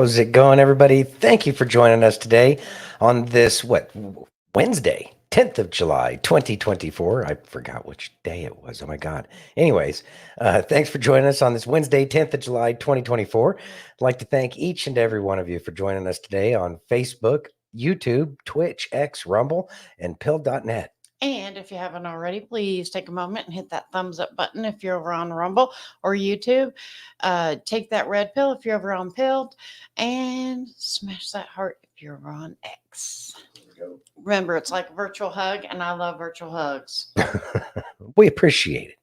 How's it going, everybody? Thank you for joining us today on this, Wednesday, 10th of July, 2024. I forgot which day it was. Oh my God. Anyways, thanks for joining us on this Wednesday, 10th of July, 2024. I'd like to thank each and every one of you for joining us today on Facebook, YouTube, Twitch, X, Rumble, and Pill.net. And if you haven't already, please take a moment and hit that thumbs up button if you're over on Rumble or YouTube. Take that red pill if you're over on Pilled, and smash that heart if you're over on X. Remember, it's like a virtual hug, and I love virtual hugs. We appreciate it.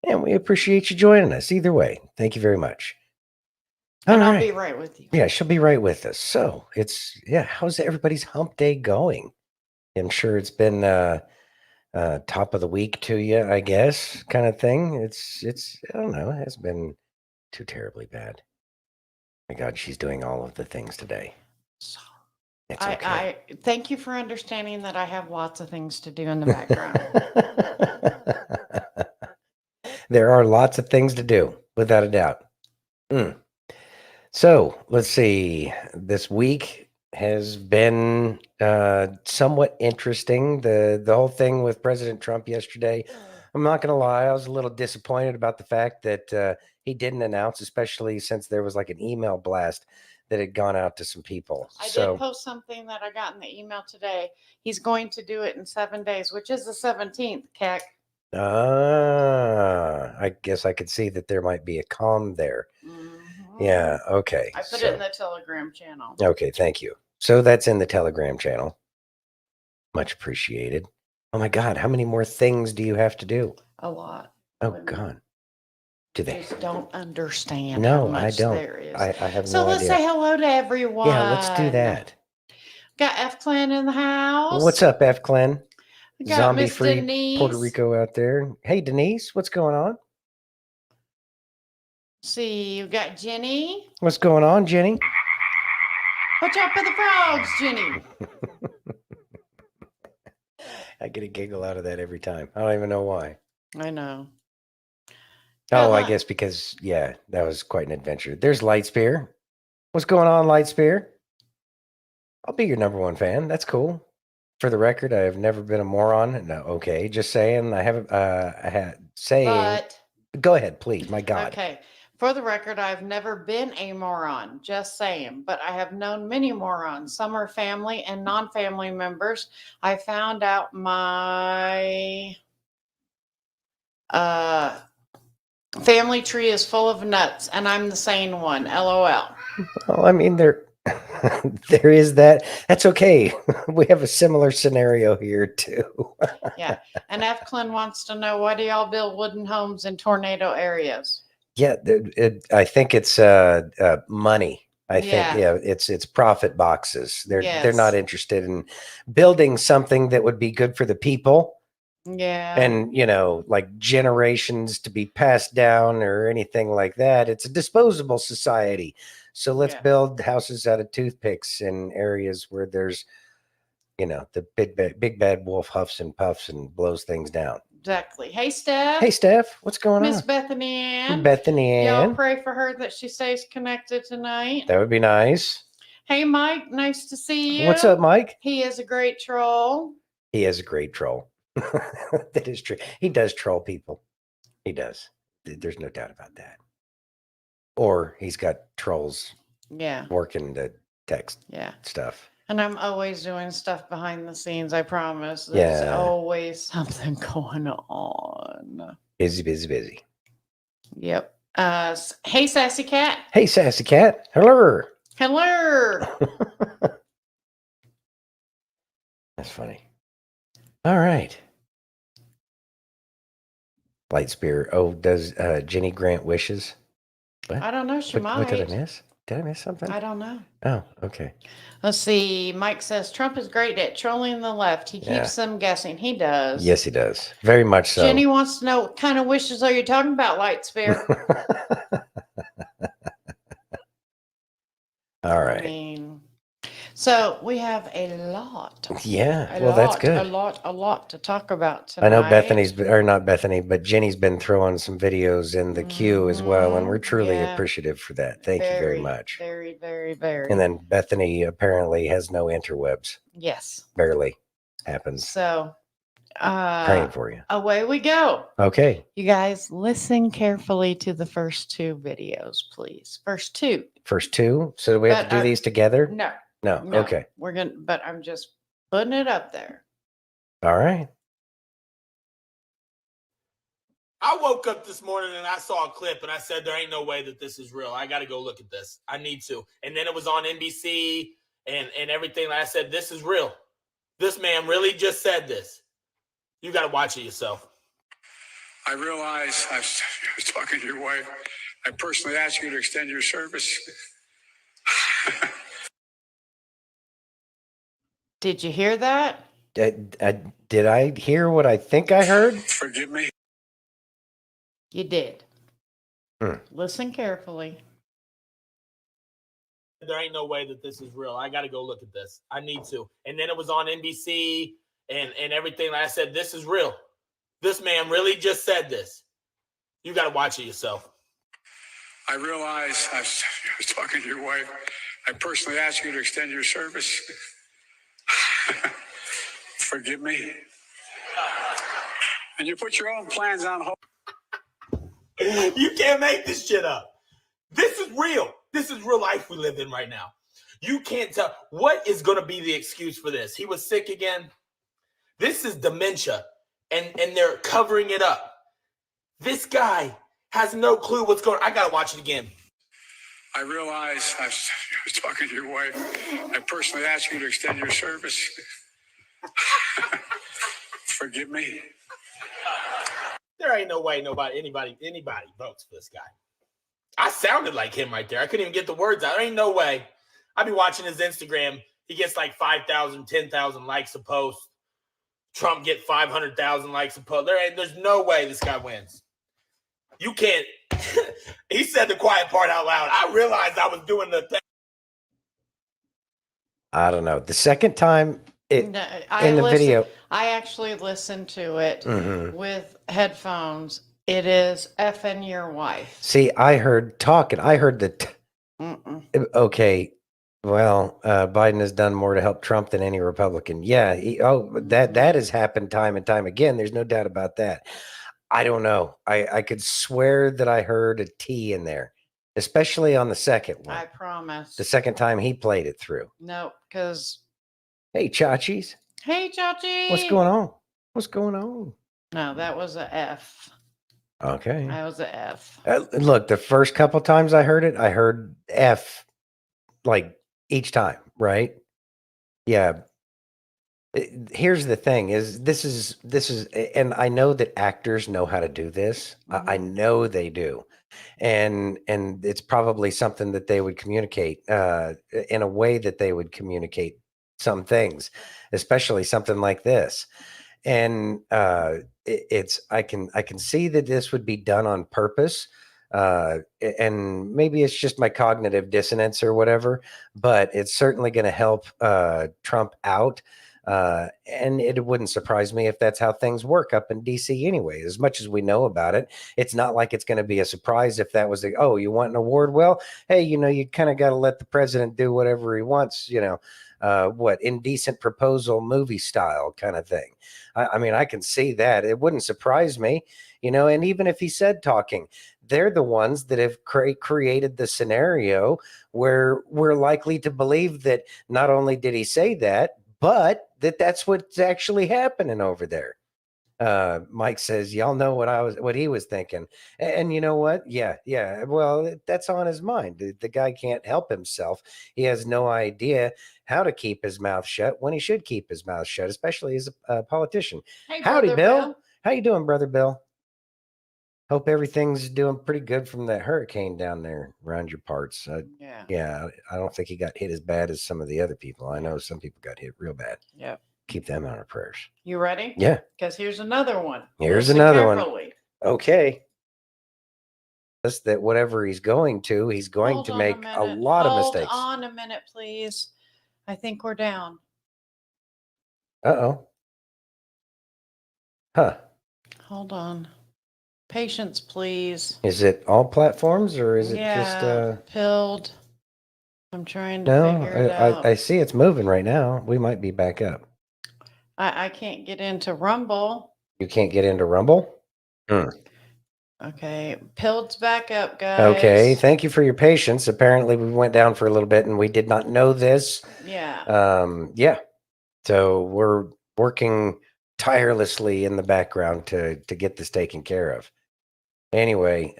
And we appreciate you joining us either way. Thank you very much. And I'll be right with you. Yeah, she'll be right with us. So how's everybody's hump day going? I'm sure it's been top of the week to you, I guess, kind of thing. It's I don't know, it hasn't been too terribly bad. My God, she's doing all of the things today. So, it's okay. I thank you for understanding that I have lots of things to do in the background. There are lots of things to do, without a doubt. So let's see. This week has been somewhat interesting. The whole thing with President Trump yesterday. I'm not going to lie. I was a little disappointed about the fact that he didn't announce, especially since there was like an email blast that had gone out to some people. I did post something that I got in the email today. He's going to do it in 7 days, which is the 17th, Keck. I guess I could see that there might be a calm there. Yeah, okay. I put it in the Telegram channel. Okay, thank you. So that's in the Telegram channel. Much appreciated. Oh my God, how many more things do you have to do? A lot. Oh God. Do they? Just don't understand. No, how much I don't. There is. I have no idea. So let's say hello to everyone. Yeah, let's do that. Got F Clan in the house. What's up, F Clan? Zombie free Denise. Puerto Rico out there. Hey, Denise, what's going on? See, you got Jenny. What's going on, Jenny? Watch out for the frogs, Jenny. I get a giggle out of that every time. I don't even know why. I know. Oh, I guess because, yeah, that was quite an adventure. There's Lightspear. What's going on, Lightspear? I'll be your number one fan. That's cool. For the record, I have never been a moron. No, okay, just saying. I haven't. But go ahead, please. My God. Okay. For the record, I've never been a moron. Just saying. But I have known many morons. Some are family and non-family members. I found out my family tree is full of nuts, and I'm the sane one. LOL. Well, I mean, there is that. That's okay. We have a similar scenario here too. Yeah. And F. Clint wants to know, why do y'all build wooden homes in tornado areas? Yeah, I think it's money. I think it's profit boxes. They're not interested in building something that would be good for the people. Yeah. And, like generations to be passed down or anything like that. It's a disposable society. So let's build houses out of toothpicks in areas where there's, the big bad wolf huffs and puffs and blows things down. Exactly. Hey, Steph. Hey, Steph. What's going on? Miss Bethany Ann. Bethany Ann. Y'all pray for her that she stays connected tonight. That would be nice. Hey, Mike. Nice to see you. What's up, Mike? He is a great troll. He is a great troll. That is true. He does troll people. He does. There's no doubt about that. Or he's got trolls. Yeah. Working the text. Yeah. Stuff. And I'm always doing stuff behind the scenes. I promise. There's always something going on. Busy. Yep. Hey, Sassy Cat. Hey, Sassy Cat. Hello. That's funny. All right. Lightspear. Oh, does Jenny grant wishes? What? I don't know. She might. What did I miss? Did I miss something? I don't know. Oh, okay. Let's see. Mike says Trump is great at trolling the left. He keeps them guessing. He does. Yes, he does. Very much so. Jenny wants to know, what kind of wishes are you talking about, Lightspear? All right. I mean, So we have a lot. Yeah, A well, that's lot, good. a lot to talk about tonight. I know Bethany's, or not Bethany, but Jenny's been throwing some videos in the queue as well, and we're truly Yeah. appreciative for that. Thank you very much. Very, very, very. And then Bethany apparently has no interwebs. Yes. Barely happens. So Praying for you. away we go. Okay. You guys listen carefully to the first two videos, please. First two. First two. So do we have But to do these together? No. No. No. Okay. We're gonna, but I'm just putting it up there. All right. I woke up this morning and I saw a clip and I said, there ain't no way that this is real. I got to go look at this. I need to. And then it was on NBC and everything. I said, this is real. This man really just said this. You got to watch it yourself. I realize I was talking to your wife. I personally asked you to extend your service. Did you hear that? Did I hear what I think I heard? Forgive me. You did. Hmm. Listen carefully. There ain't no way that this is real. I got to go look at this. I need to. And then it was on NBC and everything. I said, this is real. This man really just said this. You got to watch it yourself. I realize I was talking to your wife. I personally asked you to extend your service. Forgive me. And you put your own plans on hold. You can't make this shit up. This is real. This is real life we live in right now. You can't tell. What is going to be the excuse for this? He was sick again. This is dementia, and they're covering it up. This guy has no clue what's going on. I got to watch it again. I realize I was talking to your wife. I personally asked you to extend your service. Forgive me. There ain't no way anybody votes for this guy. I sounded like him right there. I couldn't even get the words out. There ain't no way. I be watching his Instagram. He gets like 5,000, 10,000 likes a post. Trump get 500,000 likes a post. There's no way this guy wins. You can't. He said the quiet part out loud. I realized I was doing the thing. I don't know. The second time in the video. I actually listened to it Mhm. with headphones. It is effing your wife. See, I heard talking. I heard that. Okay. Well, Biden has done more to help Trump than any Republican. Yeah. That has happened time and time again. There's no doubt about that. I don't know. I could swear that I heard a T in there, especially on the second one. I promise. The second time he played it through. No, because. Hey, Chachis. Hey, Chachi. What's going on? What's going on? No, that was a F. Okay. That was a F. Look, the first couple times I heard it, I heard F like each time, right? Yeah. Here's the thing is this is, and I know that actors know how to do this. I know they do. And it's probably something that they would communicate in a way that they would communicate some things, especially something like this. And it's I can see that this would be done on purpose, and maybe it's just my cognitive dissonance or whatever, but it's certainly going to help Trump out. And it wouldn't surprise me if that's how things work up in DC anyway. As much as we know about it, it's not like it's going to be a surprise if that was oh, you want an award? Well, hey, you kind of got to let the president do whatever he wants, what indecent proposal movie style kind of thing. I mean, I can see that. It wouldn't surprise me, and even if he said talking, they're the ones that have created the scenario where we're likely to believe that not only did he say that, but that's what's actually happening over there. Mike says, y'all know what he was thinking. And you know what? Yeah. Well, that's on his mind. The guy can't help himself. He has no idea how to keep his mouth shut when he should keep his mouth shut, especially as a politician. Hey, Howdy, Brother Bill. How you doing, Brother Bill? Hope everything's doing pretty good from that hurricane down there around your parts. Yeah, I don't think he got hit as bad as some of the other people. I know some people got hit real bad. Yep. Keep them on our prayers. You ready? Yeah. Because here's another one. Here's Listen another one. carefully. Okay. That whatever he's going to make a lot of mistakes. Hold on a minute, please. I think we're down. Uh-oh. Huh. Hold on. Patience, please. Is it all platforms or is it just pilled? I'm trying to no? figure it out. I see it's moving right now. We might be back up. I can't get into Rumble. You can't get into Rumble? Okay, pilled's back up, guys. Okay, thank you for your patience. Apparently we went down for a little bit and we did not know this. Yeah. Yeah. So we're working tirelessly in the background to get this taken care of. Anyway,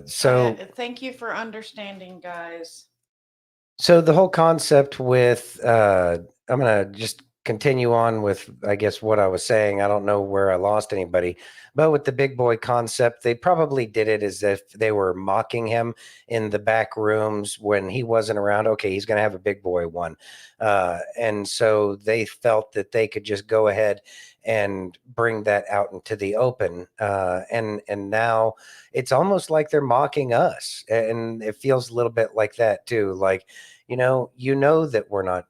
so thank you for understanding, guys. so the whole concept with I'm gonna just continue on with I guess what I was saying. I don't know where I lost anybody, but with the big boy concept, they probably did it as if they were mocking him in the back rooms when he wasn't around. Okay, he's gonna have a big boy one, and so they felt that they could just go ahead and bring that out into the open, and now it's almost like they're mocking us, and it feels a little bit like that too, like you know that we're not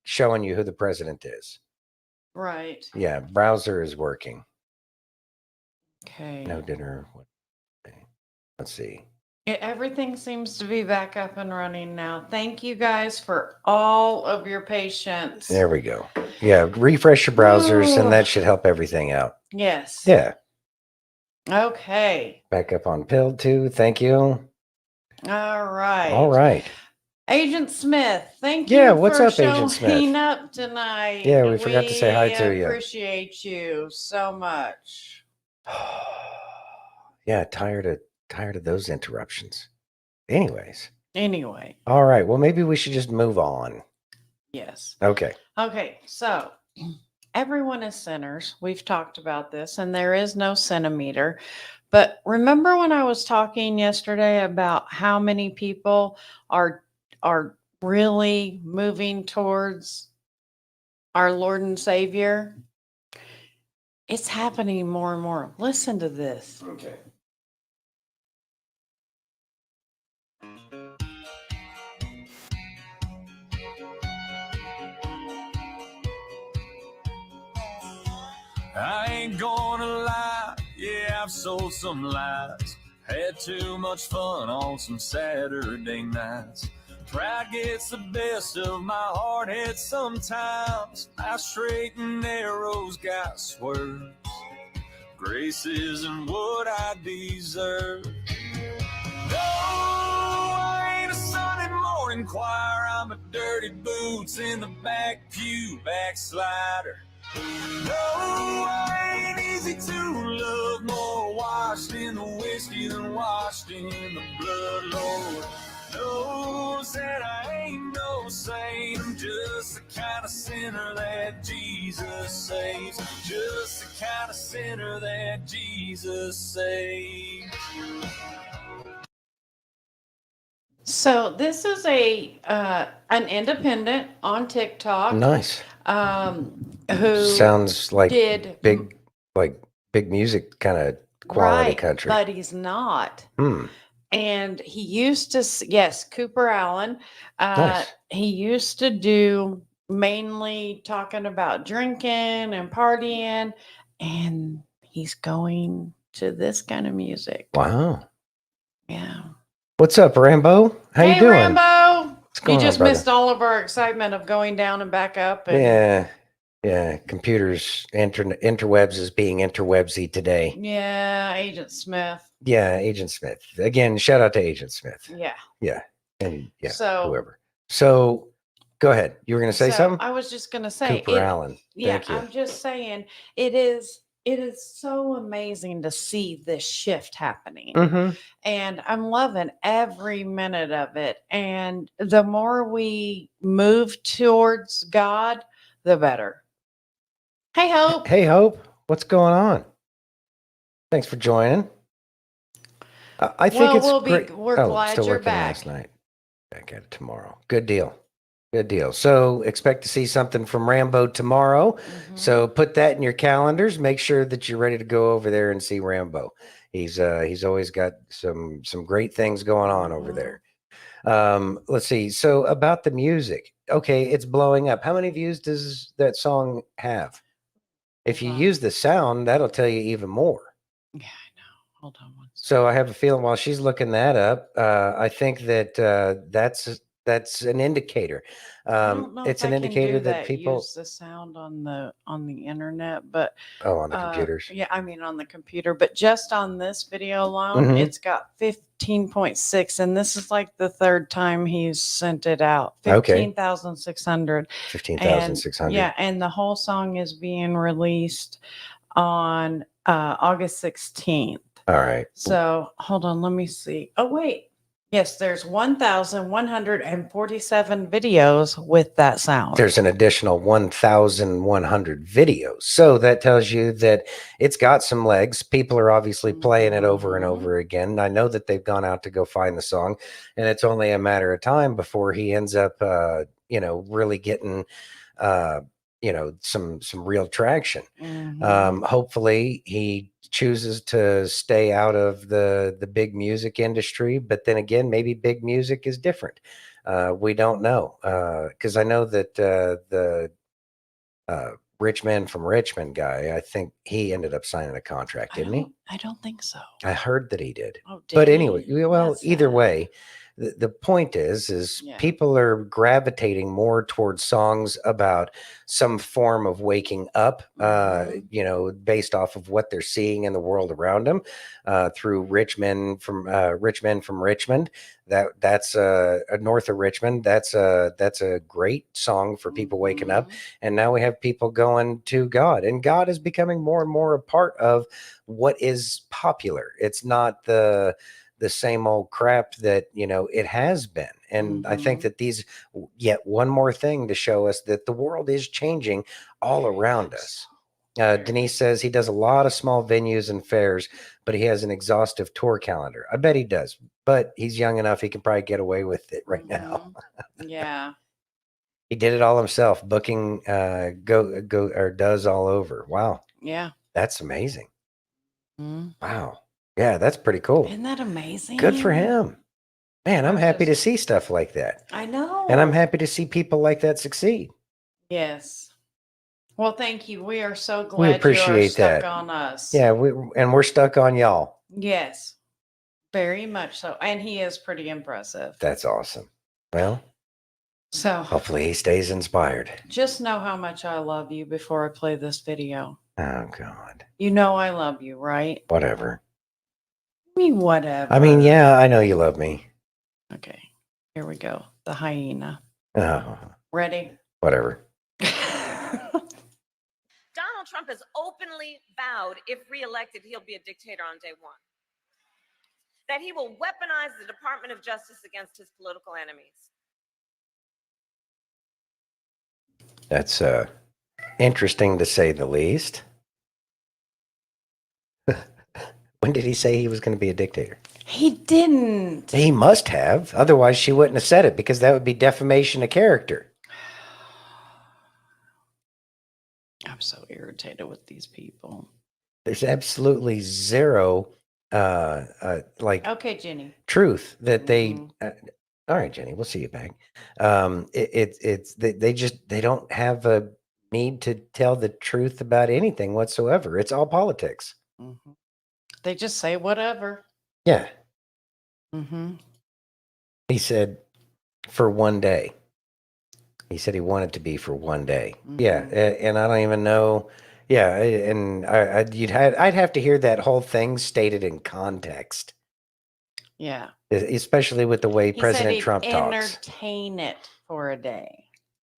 showing you who the president is. Right. Yeah, browser is working. Okay. No dinner. Let's see. Everything seems to be back up and running now. Thank you guys for all of your patience. There we go. Yeah, refresh your browsers and that should help everything out. Yes. Yeah. Okay. Back up on Pilled too. Thank you. All right. All right. Agent Smith, thank you. Yeah, what's for up, Agent showing Smith? up tonight. Yeah, we forgot to say hi to you. Appreciate you so much. Yeah, tired of those interruptions. Anyways. Anyway. All right. Well, maybe we should just move on. Yes. Okay. Okay. So everyone is sinners. We've talked about this, and there is no centimeter. But remember when I was talking yesterday about how many people are really moving towards our Lord and Savior? It's happening more and more. Listen to this. Okay. I ain't gonna lie, yeah, I've sold some lies. Had too much fun on some Saturday nights. Pride gets the best of my hard head sometimes. My straight and narrow's got swerves. Grace isn't what I deserve. No, I ain't a Sunday morning choir. I'm a dirty boots in the back pew backslider. No, I ain't easy to love, more washed in the whiskey than washed in the blood, Lord knows that I ain't no saint. I'm just the kind of sinner that Jesus saves. Just the kind of sinner that Jesus saves. So this is an independent on TikTok. Nice. Who sounds like did big music kind of quality country. But he's not. Hmm. And he used to, yes, Cooper Allen. Nice. He used to do mainly talking about drinking and partying, and he's going to this kind of music. Wow. Yeah. What's up, Rambo? How you doing? Rambo. What's going You just on, brother? missed all of our excitement of going down and back up. And Yeah. Computers, interwebs is being interwebsy today. Yeah, Agent Smith. Yeah, Agent Smith. Again, shout out to Agent Smith. Yeah. And So whoever. So go ahead. You were going to say something? I was just going to say Cooper Allen. Yeah, Thank you. I'm just saying it is so amazing to see this shift happening. Mm-hmm. And I'm loving every minute of it. And the more we move towards God, the better. Hey, Hope. Hey, Hope. What's going on? Thanks for joining. I think it's great. We're glad still you're working back. last night. Back at it tomorrow. Good deal. Good deal. So expect to see something from Rambo tomorrow. Mhm. So put that in your calendars. Make sure that you're ready to go over there and see Rambo. He's always got some great things going on over Mhm. there. Let's see. So about the music, okay, it's blowing up. How many views does that song have? If you Hold on. use the sound, that'll tell you even more. Yeah, I know. Hold on one second. So I have a feeling while she's looking that up, I think that that's an indicator. I don't know It's if an I can indicator do that that. people Use the sound on the internet, but on the computers. yeah, I mean on the computer. But just on this video alone, Mhm. it's got 15.6, and this is like the third time he's sent it out. Okay. 15,600. 15,600. Yeah, and the whole song is being released on August 16th. All right. So hold on, let me see. Oh, wait. Yes, there's 1,147 videos with that sound. There's an additional 1,100 videos. So that tells you that it's got some legs. People are obviously playing it over and Mhm. over again. I know that they've gone out to go find the song, and it's only a matter of time before he ends up, really getting, some real traction. Mhm. Hopefully he chooses to stay out of the big music industry, but then again, maybe big music is different. We don't know, because I know that the Rich Man from Richmond guy, I think he ended up signing a contract, didn't he? I don't think so. I heard that he did. Oh, But did anyway, he? well, That's either sad. way, the point is Yeah. people are gravitating more towards songs about some form of waking up, Mhm. based off of what they're seeing in the world around them, through Rich Men from Richmond. That's north of Richmond. That's a great song for people waking up. Mhm. And now we have people going to God, and God is becoming more and more a part of what is popular. It's not the same old crap that it has been. And I think Mhm. that these yet one more thing to show us that the world is changing all Very around much us. so. Very Denise much says he does a lot of small venues and fairs, but he has an exhaustive tour calendar. I bet he does, but he's young enough he can probably get away with it right now. Mhm. Yeah. He did it all himself, booking go or does all over. Wow, Yeah. that's amazing. Mhm. Wow. Yeah, that's pretty cool. Isn't that amazing? Good for him. Man, I'm I happy to just- see stuff like that. I know. And I'm happy to see people like that succeed. Yes. Well, thank you. We are so glad We you are appreciate stuck that. on us. Yeah, we're stuck on y'all. Yes. Very much so. And he is pretty impressive. That's awesome. Well, So hopefully he stays inspired. just know how much I love you before I play this video. Oh God. You know I love you, right? Whatever. Whatever. I mean, yeah, I know you love me. Okay. Here we go. The hyena. Oh, Ready? whatever. Donald Trump has openly vowed, if reelected, he'll be a dictator on day one. That he will weaponize the Department of Justice against his political enemies. That's interesting to say the least. When did he say he was going to be a dictator? He didn't. He must have. Otherwise, she wouldn't have said it, because that would be defamation of character. I'm so irritated with these people. There's absolutely zero Okay, Jenny. truth that they Mhm. all right, Jenny, we'll see you back. They don't have a need to tell the truth about anything whatsoever. It's all politics. Mhm. They just say whatever. Yeah. Mm-hmm. He said for one day. He said he wanted to be for one day. Yeah, Mhm. and I don't even know. Yeah, and I'd have to hear that whole thing stated in context, Yeah. especially with the way He said President he'd Trump talks. entertain it for a day.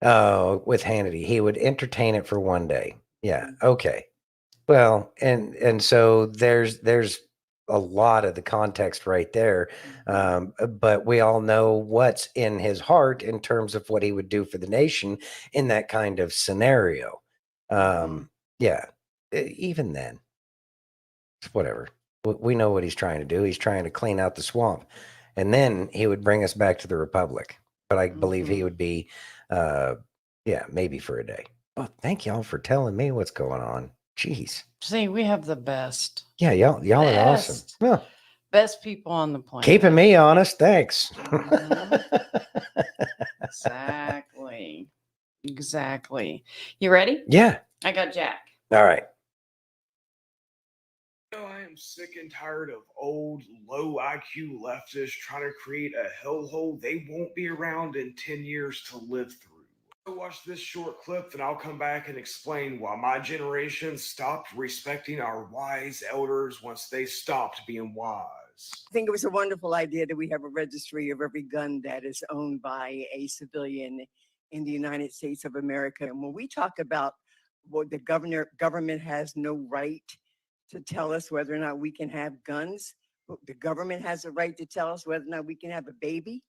Oh, with Hannity, he would entertain it for one day. Yeah, okay. Well, and so there's a lot of the context right there, but we all know what's in his heart in terms of what he would do for the nation in that kind of scenario. Yeah, even then, it's whatever. We know what he's trying to do. He's trying to clean out the swamp, and then he would bring us back to the republic. But I believe he Mhm. would be, yeah, maybe for a day. Oh, thank y'all for telling me what's going on. Jeez. See, we have the best. Yeah, y'all are awesome. Best. Well, Best people on the planet. Keeping me honest. Thanks. Exactly. Exactly. You ready? Yeah. I got Jack. All right. I am sick and tired of old, low IQ leftists trying to create a hellhole they won't be around in 10 years to live through. So watch this short clip, and I'll come back and explain why my generation stopped respecting our wise elders once they stopped being wise. I think it was a wonderful idea that we have a registry of every gun that is owned by a civilian in the United States of America. And when we talk about what the government has no right to tell us whether or not we can have guns, but the government has a right to tell us whether or not we can have a baby.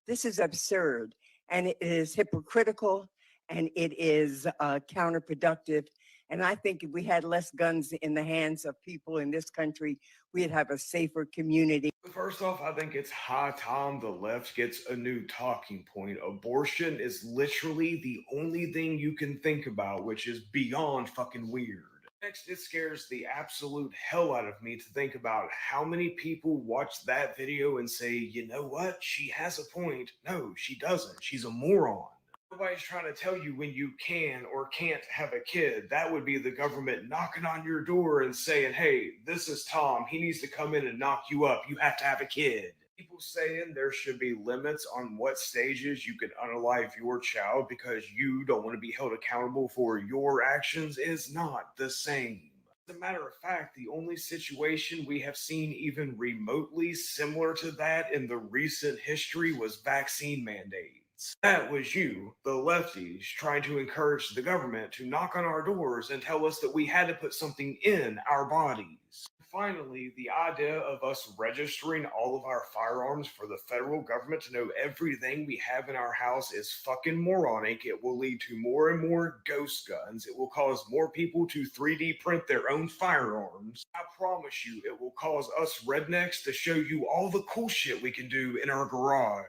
This is absurd, and it is hypocritical, and it is counterproductive. And I think if we had less guns in the hands of people in this country, we'd have a safer community. First off, I think it's high time the left gets a new talking point. Abortion is literally the only thing you can think about, which is beyond fucking weird. Next, it scares the absolute hell out of me to think about how many people watch that video and say, you know what, she has a point. No, she doesn't. She's a moron. Nobody's trying to tell you when you can or can't have a kid. That would be the government knocking on your door and saying, hey, this is Tom. He needs to come in and knock you up. You have to have a kid. People saying there should be limits on what stages you can unalive your child because you don't want to be held accountable for your actions is not the same. As a matter of fact, the only situation we have seen even remotely similar to that in the recent history was vaccine mandates. That was you, the lefties, trying to encourage the government to knock on our doors and tell us that we had to put something in our bodies. Finally, the idea of us registering all of our firearms for the federal government to know everything we have in our house is fucking moronic. It will lead to more and more ghost guns. It will cause more people to 3D print their own firearms. I promise you, it will cause us rednecks to show you all the cool shit we can do in our garage.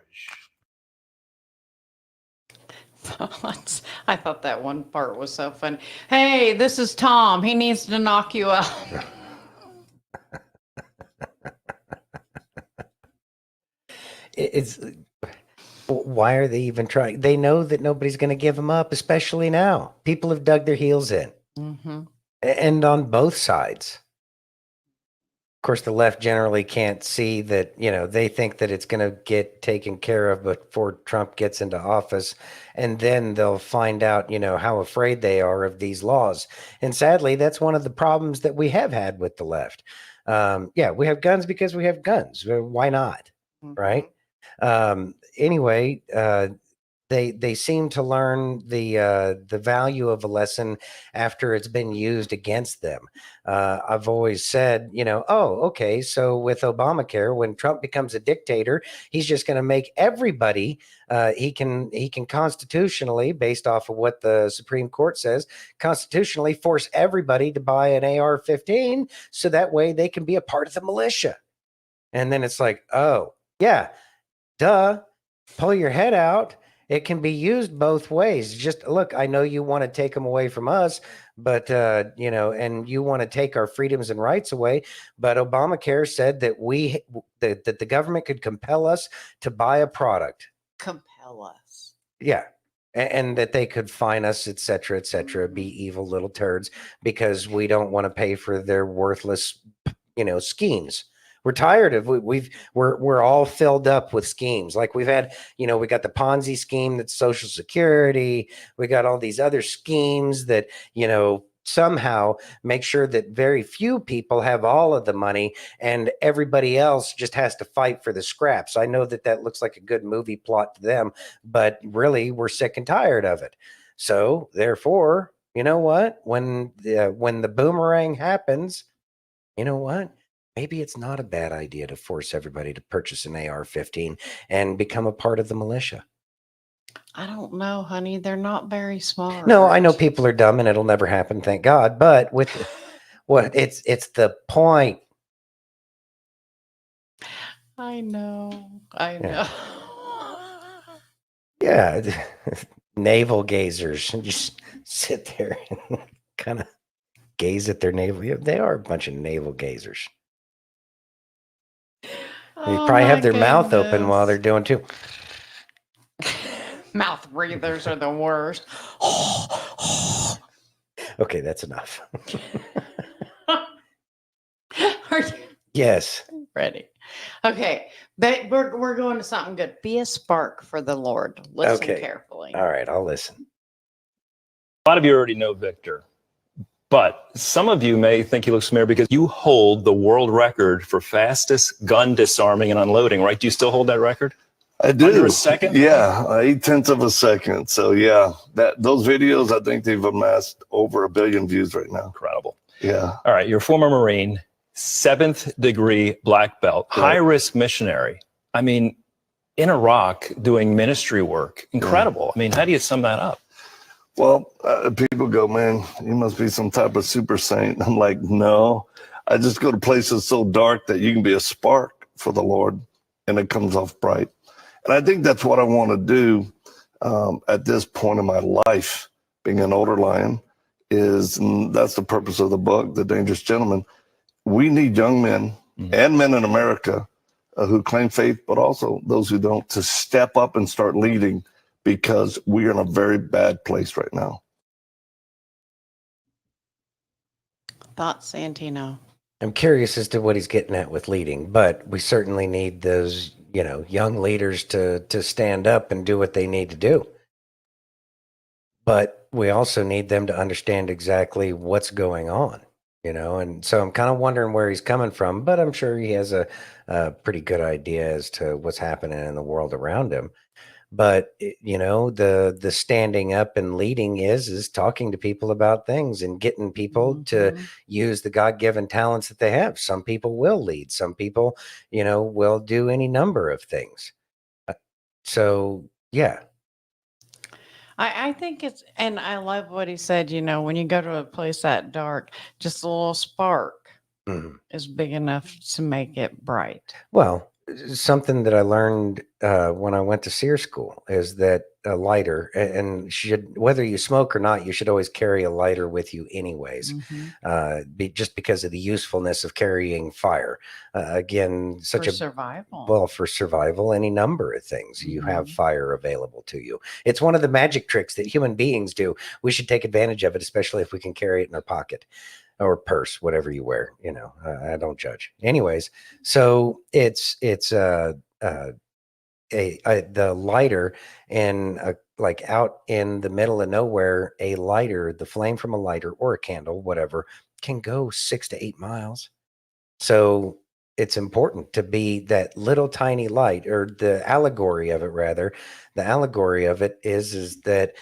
I thought that one part was so funny. Hey, this is Tom. He needs to knock you out. It's why are they even trying? They know that nobody's going to give them up, especially now. People have dug their heels in, and on both sides. Of course, the left generally can't see that, they think that it's going to get taken care of before Trump gets into office. And then they'll find out, how afraid they are of these laws. And sadly, that's one of the problems that we have had with the left. We have guns because we have guns. Why not? Right. Anyway, they seem to learn the value of a lesson after it's been used against them. I've always said, okay, so with Obamacare, when Trump becomes a dictator, he's just going to make everybody he can constitutionally, based off of what the Supreme Court says, constitutionally force everybody to buy an AR-15 so that way they can be a part of the militia. And then it's like, oh yeah, duh, pull your head out. It can be used both ways. Just look, I know you want to take them away from us, but, and you want to take our freedoms and rights away. But Obamacare said that that the government could compel us to buy a product. Compel us. Yeah. And that they could fine us, et cetera, be evil little turds because we don't want to pay for their worthless, schemes. We're tired of we're all filled up with schemes. Like we've had, we got the Ponzi scheme that's Social Security. We got all these other schemes that, somehow make sure that very few people have all of the money and everybody else just has to fight for the scraps. I know that looks like a good movie plot to them, but really we're sick and tired of it. So therefore, you know what? When the boomerang happens, you know what? Maybe it's not a bad idea to force everybody to purchase an AR-15 and become a part of the militia. I don't know, honey. They're not very smart. No, I know people are dumb and it'll never happen, thank God. But with it's the point. I know. Yeah. Yeah. Navel gazers. Just sit there and kind of gaze at their navel. They are a bunch of navel gazers. They Oh probably have my their mouth open while they're goodness. doing too. Mouth breathers are the worst. Okay, that's enough. Are you Yes. ready? Okay, but we're going to something good. Be a spark for the Lord. Listen Okay. carefully. All right, I'll listen. A lot of you already know Victor, but some of you may think he looks familiar because you hold the world record for fastest gun disarming and unloading, right? Do you still hold that record? I do. Under a second? Yeah, 0.8 of a second. So yeah, those videos, I think they've amassed over 1 billion views right now. Incredible. Yeah. All right, you're a former Marine, 7th degree black belt, Right. high risk missionary. I mean, in Iraq doing ministry work. Incredible. I mean, how do you sum that up? Well, people go, man, you must be some type of super saint. I'm like, no, I just go to places so dark that you can be a spark for the Lord and it comes off bright. And I think that's what I want to do at this point in my life, being an older lion, and that's the purpose of the book, The Dangerous Gentleman. We need young men and men in America who claim faith, but also those who don't, to step up and start leading, because we are in a very bad place right now. Thoughts, Santino? I'm curious as to what he's getting at with leading, but we certainly need those, young leaders to stand up and do what they need to do. But we also need them to understand exactly what's going on, and so I'm kind of wondering where he's coming from, but I'm sure he has a pretty good idea as to what's happening in the world around him. But the standing up and leading is talking to people about things and getting people to use the God-given talents that they have. Some people will lead, some people will do any number of things. So yeah. I think it's, and I love what he said, when you go to a place that dark, just a little spark is big enough to make it bright. Well, something that I learned when I went to SEER school is that a lighter, and whether you smoke or not, you should always carry a lighter with you anyways, just because of the usefulness of carrying fire. Again, For survival. Well, for survival, any number of things, you have fire available to you. It's one of the magic tricks that human beings do. We should take advantage of it, especially if we can carry it in our pocket or purse, whatever you wear. I don't judge. Anyways, so it's the lighter, and like out in the middle of nowhere, a lighter, the flame from a lighter or a candle, whatever, can go 6 to 8 miles. So it's important to be that little tiny light, or the allegory of it, rather. The allegory of it is that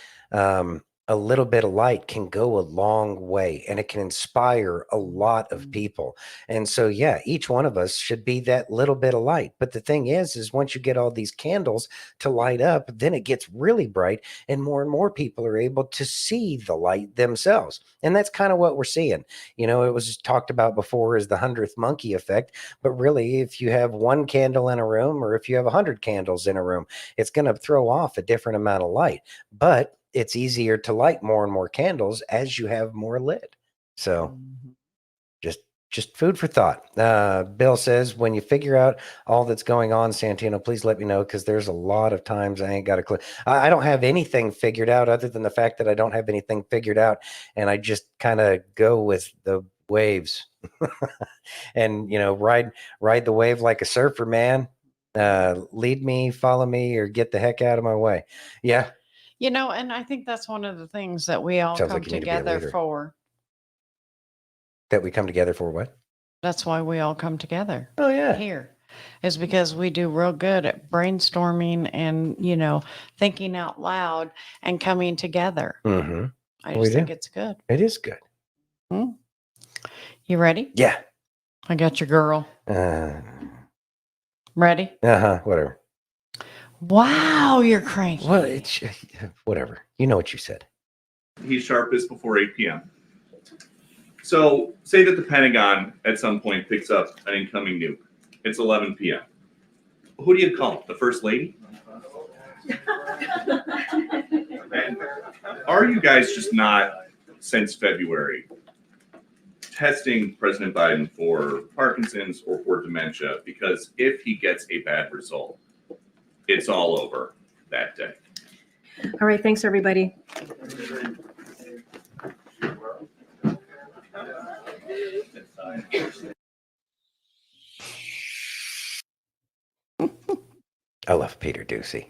a little bit of light can go a long way, and it can inspire a lot of people. And so, yeah, each one of us should be that little bit of light. But the thing is once you get all these candles to light up, then it gets really bright, and more people are able to see the light themselves. And that's kind of what we're seeing. It was talked about before as the 100th monkey effect. But really, if you have one candle in a room, or if you have 100 candles in a room, it's going to throw off a different amount of light. But it's easier to light more and more candles as you have more lit. So just food for thought. Bill says, when you figure out all that's going on, Santino, please let me know, because there's a lot of times I ain't got a clue. I don't have anything figured out, other than the fact that I don't have anything figured out, and I just kind of go with the waves and ride the wave like a surfer, man. Lead me, follow me, or get the heck out of my way. Yeah. And I think that's one of the things that we all Sounds come like you need to be a together leader. for. That we come together for what? That's why we all come together. Oh, yeah. Here is because we do real good at brainstorming and, thinking out loud and coming together. Mm-hmm. I We just think do. it's good. It is good. You ready? Yeah. I got your girl. Ready? Whatever. Wow, you're cranky. Well, it's whatever. You know what you said. He's sharpest before 8 p.m. So say that the Pentagon at some point picks up an incoming nuke. It's 11 p.m. Who do you call? The First Lady? Are you guys just not, since February, testing President Biden for Parkinson's or for dementia, because if he gets a bad result, it's all over that day. All right, thanks, everybody. I love Peter Ducey.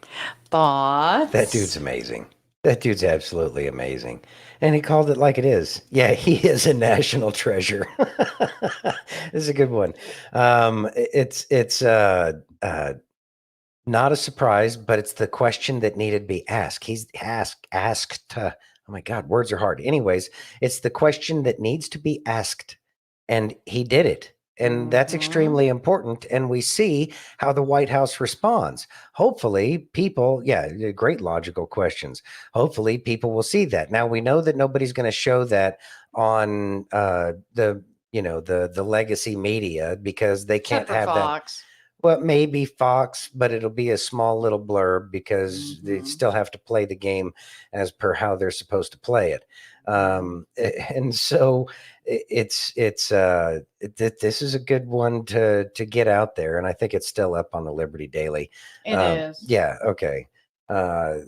Thoughts? That dude's amazing. That dude's absolutely amazing. And he called it like it is. Yeah, he is a national treasure. This is a good one. It's not a surprise, but it's the question that needed to be asked. He's asked. Oh my God, words are hard. Anyways, it's the question that needs to be asked, and he did it. And that's extremely important. And we see how the White House responds. Hopefully, people, great logical questions. Hopefully, people will see that. Now we know that nobody's going to show that on the legacy media because they can't Except for have Fox. that. Well, maybe Fox, but it'll be a small little blurb because they still have to play the game as per how they're supposed to play it. And so this is a good one to get out there, and I think it's still up on the Liberty Daily. It is. Yeah. Okay.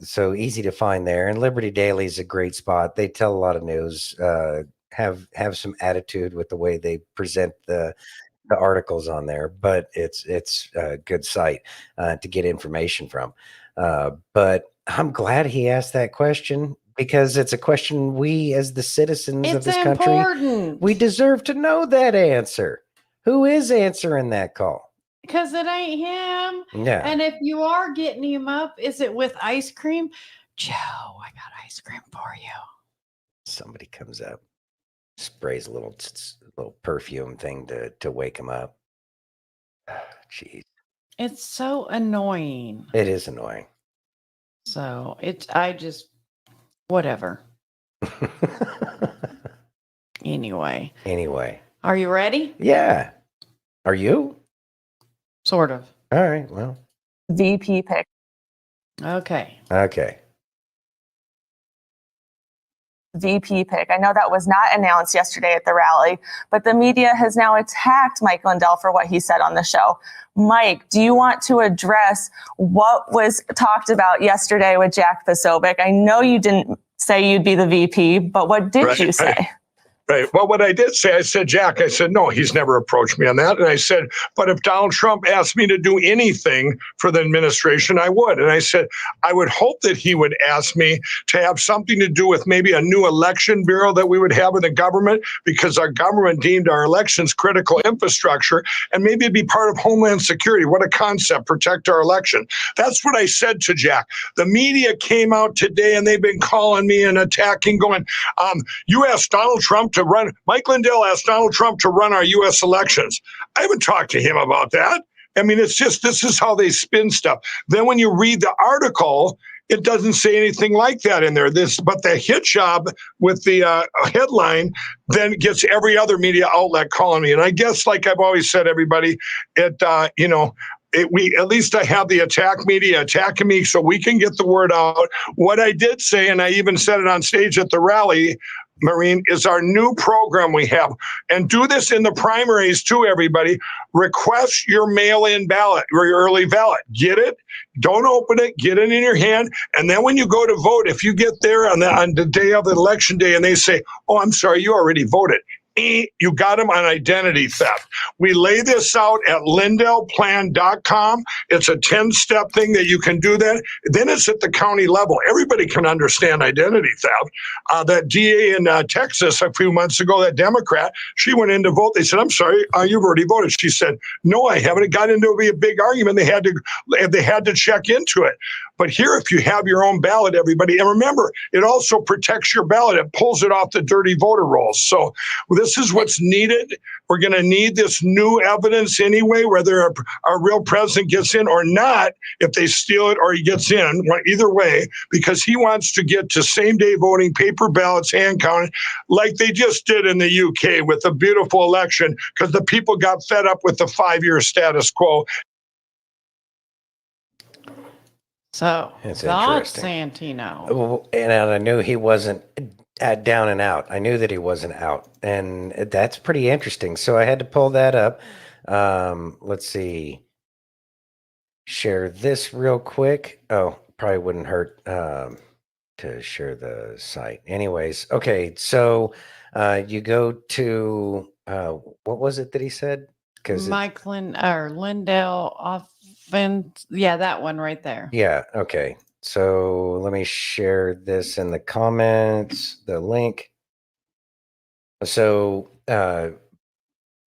So easy to find there, and Liberty Daily is a great spot. They tell a lot of news. Have some attitude with the way they present the articles on there, but it's a good site to get information from. But I'm glad he asked that question because it's a question we as the citizens of It's this country, important. we deserve to know that answer. Who is answering that call? Because it ain't him. Yeah. And if you are getting him up, is it with ice cream? Joe, I got ice cream for you. Somebody comes up, sprays a little perfume thing to wake him up. Jeez. It's so annoying. It is annoying. So whatever. Anyway. Are you ready? Yeah. Are you? Sort of. All right. Well. VP pick. Okay. VP pick. I know that was not announced yesterday at the rally, but the media has now attacked Mike Lindell for what he said on the show. Mike, do you want to address what was talked about yesterday with Jack Posobiec? I know you didn't say you'd be the VP, but what did you say? Right. Well, what I did say, I said, Jack, no, he's never approached me on that. And I said, but if Donald Trump asked me to do anything for the administration, I would. And I said, I would hope that he would ask me to have something to do with maybe a new election bureau that we would have in the government, because our government deemed our elections critical infrastructure, and maybe it'd be part of Homeland Security. What a concept, protect our election. That's what I said to Jack. The media came out today and they've been calling me and attacking, going, you asked Donald Trump to run. Mike Lindell asked Donald Trump to run our U.S. elections. I haven't talked to him about that. I mean, it's just, this is how they spin stuff. Then when you read the article, it doesn't say anything like that in there. But the hit job with the headline then gets every other media outlet calling me. And I guess, like I've always said, everybody, at least I have the attack media attacking me so we can get the word out. What I did say, and I even said it on stage at the rally, Maureen, is our new program we have. And do this in the primaries too, everybody. Request your mail-in ballot or your early ballot. Get it. Don't open it. Get it in your hand. And then when you go to vote, if you get there on the day of the election day and they say, oh, I'm sorry, you already voted. You got them on identity theft. We lay this out at lindellplan.com. It's a 10-step thing that you can do that. Then it's at the county level. Everybody can understand identity theft. That DA in Texas a few months ago, that Democrat, she went in to vote. They said, I'm sorry, you've already voted. She said, no, I haven't. It got into a big argument. They had to check into it. But here, if you have your own ballot, everybody, and remember, it also protects your ballot. It pulls it off the dirty voter rolls. So this is what's needed. We're going to need this new evidence anyway, whether our real president gets in or not, if they steal it or he gets in, either way, because he wants to get to same-day voting, paper ballots, hand counting, like they just did in the UK with a beautiful election, because the people got fed up with the 5-year status quo. So It's that's interesting. Santino. Well, and I knew he wasn't down and out. I knew that he wasn't out, and that's pretty interesting. So I had to pull that up. Let's see. Share this real quick. Oh, probably wouldn't hurt to share the site. Anyways, okay. So you go to what was it that he said? Because Mike Lindell offense. Yeah, that one right there. yeah. Okay. So let me share this in the comments. The link. So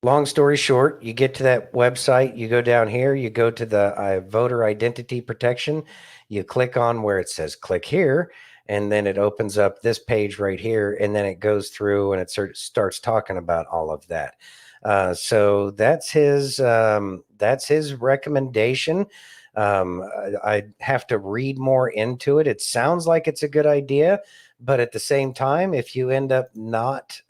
long story short, you get to that website, you go down here, you go to the voter identity protection, you click on where it says click here, and then it opens up this page right here, and then it goes through and it starts talking about all of that. So that's his recommendation. I have to read more into it. It sounds like it's a good idea, but at the same time, if you end up not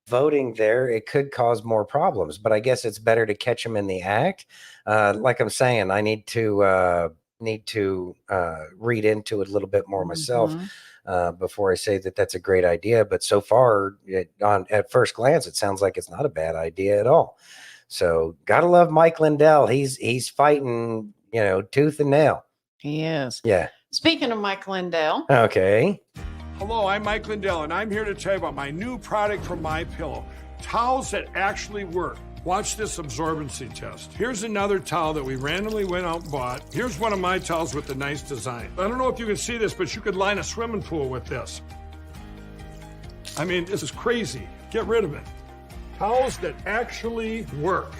voting there, it could cause more problems. But I guess it's better to catch them in the act. Like I'm saying, I need to read into it a little bit more myself before I say that that's a great idea. But so far, at first glance, it sounds like it's not a bad idea at all. So gotta love Mike Lindell. He's fighting, tooth and nail. He is. Yeah. Speaking of Mike Lindell. Okay. Hello, I'm Mike Lindell, and I'm here to tell you about my new product from MyPillow, towels that actually work. Watch this absorbency test. Here's another towel that we randomly went out and bought. Here's one of my towels with the nice design. I don't know if you can see this, but you could line a swimming pool with this. I mean, this is crazy. Get rid of it. Towels that actually work.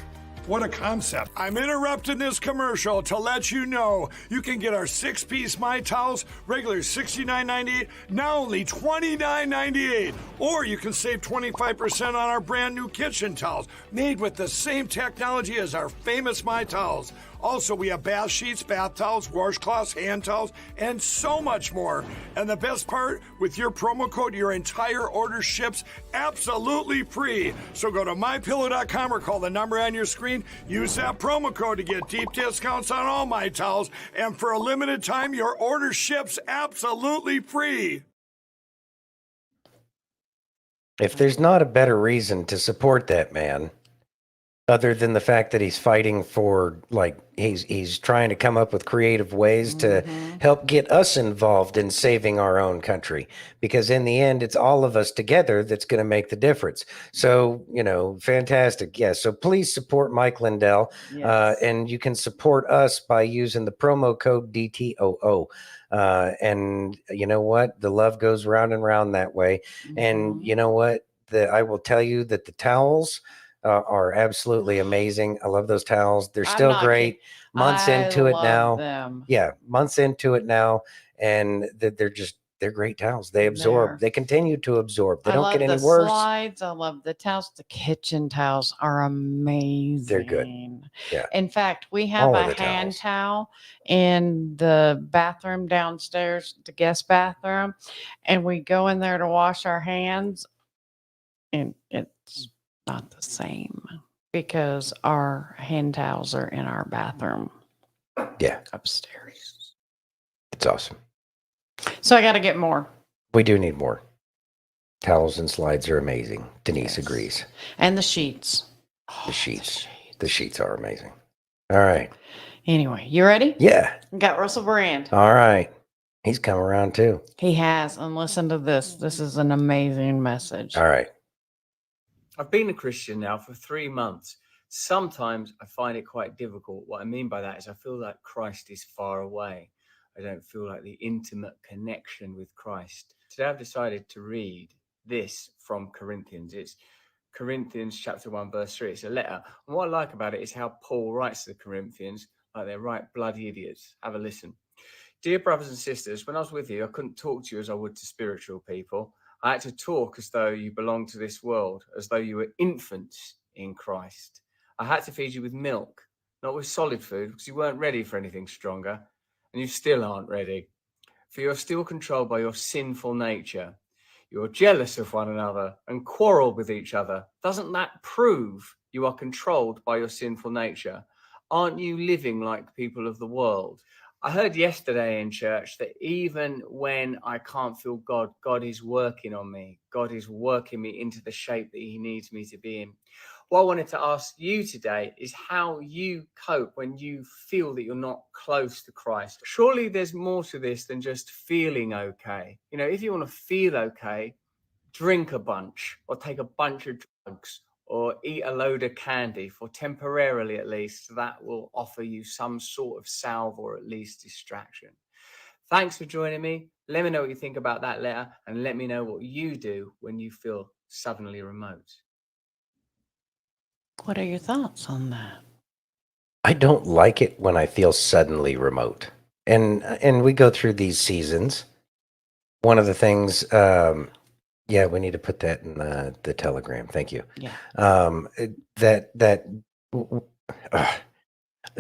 What a concept. I'm interrupting this commercial to let you know you can get our 6-piece My Towels, regular $69.98, now only $29.98. Or you can save 25% on our brand new kitchen towels, made with the same technology as our famous My Towels. Also, we have bath sheets, bath towels, washcloths, hand towels, and so much more. And the best part, with your promo code, your entire order ships absolutely free. So go to mypillow.com or call the number on your screen. Use that promo code to get deep discounts on all My Towels. And for a limited time, your order ships absolutely free. If there's not a better reason to support that man, other than the fact that he's fighting for, he's trying to come up with creative ways to help get us involved in saving our own country, because in the end, it's all of us together that's going to make the difference. So, fantastic. Yeah. So please support Mike Lindell, and you can support us by using the promo code DTOO. And you know what? The love goes round and round that way. And you know what? I will tell you that the towels are absolutely amazing. I love those towels. They're still great. Months into it now. Yeah, months into it now, and they're great towels. They absorb. They continue to absorb. They don't get any worse. Slides. I love the towels. The kitchen towels are amazing. They're good. Yeah. In fact, we have a hand towel in the bathroom downstairs, the guest bathroom, and we go in there to wash our hands, and it's not the same because our hand towels are in our bathroom. Yeah. Upstairs. It's awesome. So I got to get more. We do need more. Towels and slides are amazing. Denise agrees. And the sheets. The sheets. The sheets are amazing. All right. Anyway, you ready? Yeah. We got Russell Brand. All right. He's come around too. He has. And listen to this. This is an amazing message. All right. I've been a Christian now for 3 months. Sometimes I find it quite difficult. What I mean by that is I feel like Christ is far away. I don't feel like the intimate connection with Christ. Today I've decided to read this from Corinthians. It's Corinthians chapter 1, verse 3. It's a letter. And what I like about it is how Paul writes to the Corinthians like they're right bloody idiots. Have a listen. Dear brothers and sisters, when I was with you, I couldn't talk to you as I would to spiritual people. I had to talk as though you belonged to this world, as though you were infants in Christ. I had to feed you with milk, not with solid food, because you weren't ready for anything stronger, and you still aren't ready. For you're still controlled by your sinful nature. You're jealous of one another and quarrel with each other. Doesn't that prove you are controlled by your sinful nature? Aren't you living like people of the world? I heard yesterday in church that even when I can't feel God, God is working on me. God is working me into the shape that he needs me to be in. What I wanted to ask you today is how you cope when you feel that you're not close to Christ. Surely there's more to this than just feeling okay. You know, if you want to feel okay, drink a bunch or take a bunch of drugs or eat a load of candy for temporarily, at least. That will offer you some sort of salve or at least distraction. Thanks for joining me. Let me know what you think about that letter and let me know what you do when you feel suddenly remote. What are your thoughts on that? I don't like it when I feel suddenly remote. And we go through these seasons. One of the things, yeah, we need to put that in the Telegram. Thank you. Yeah.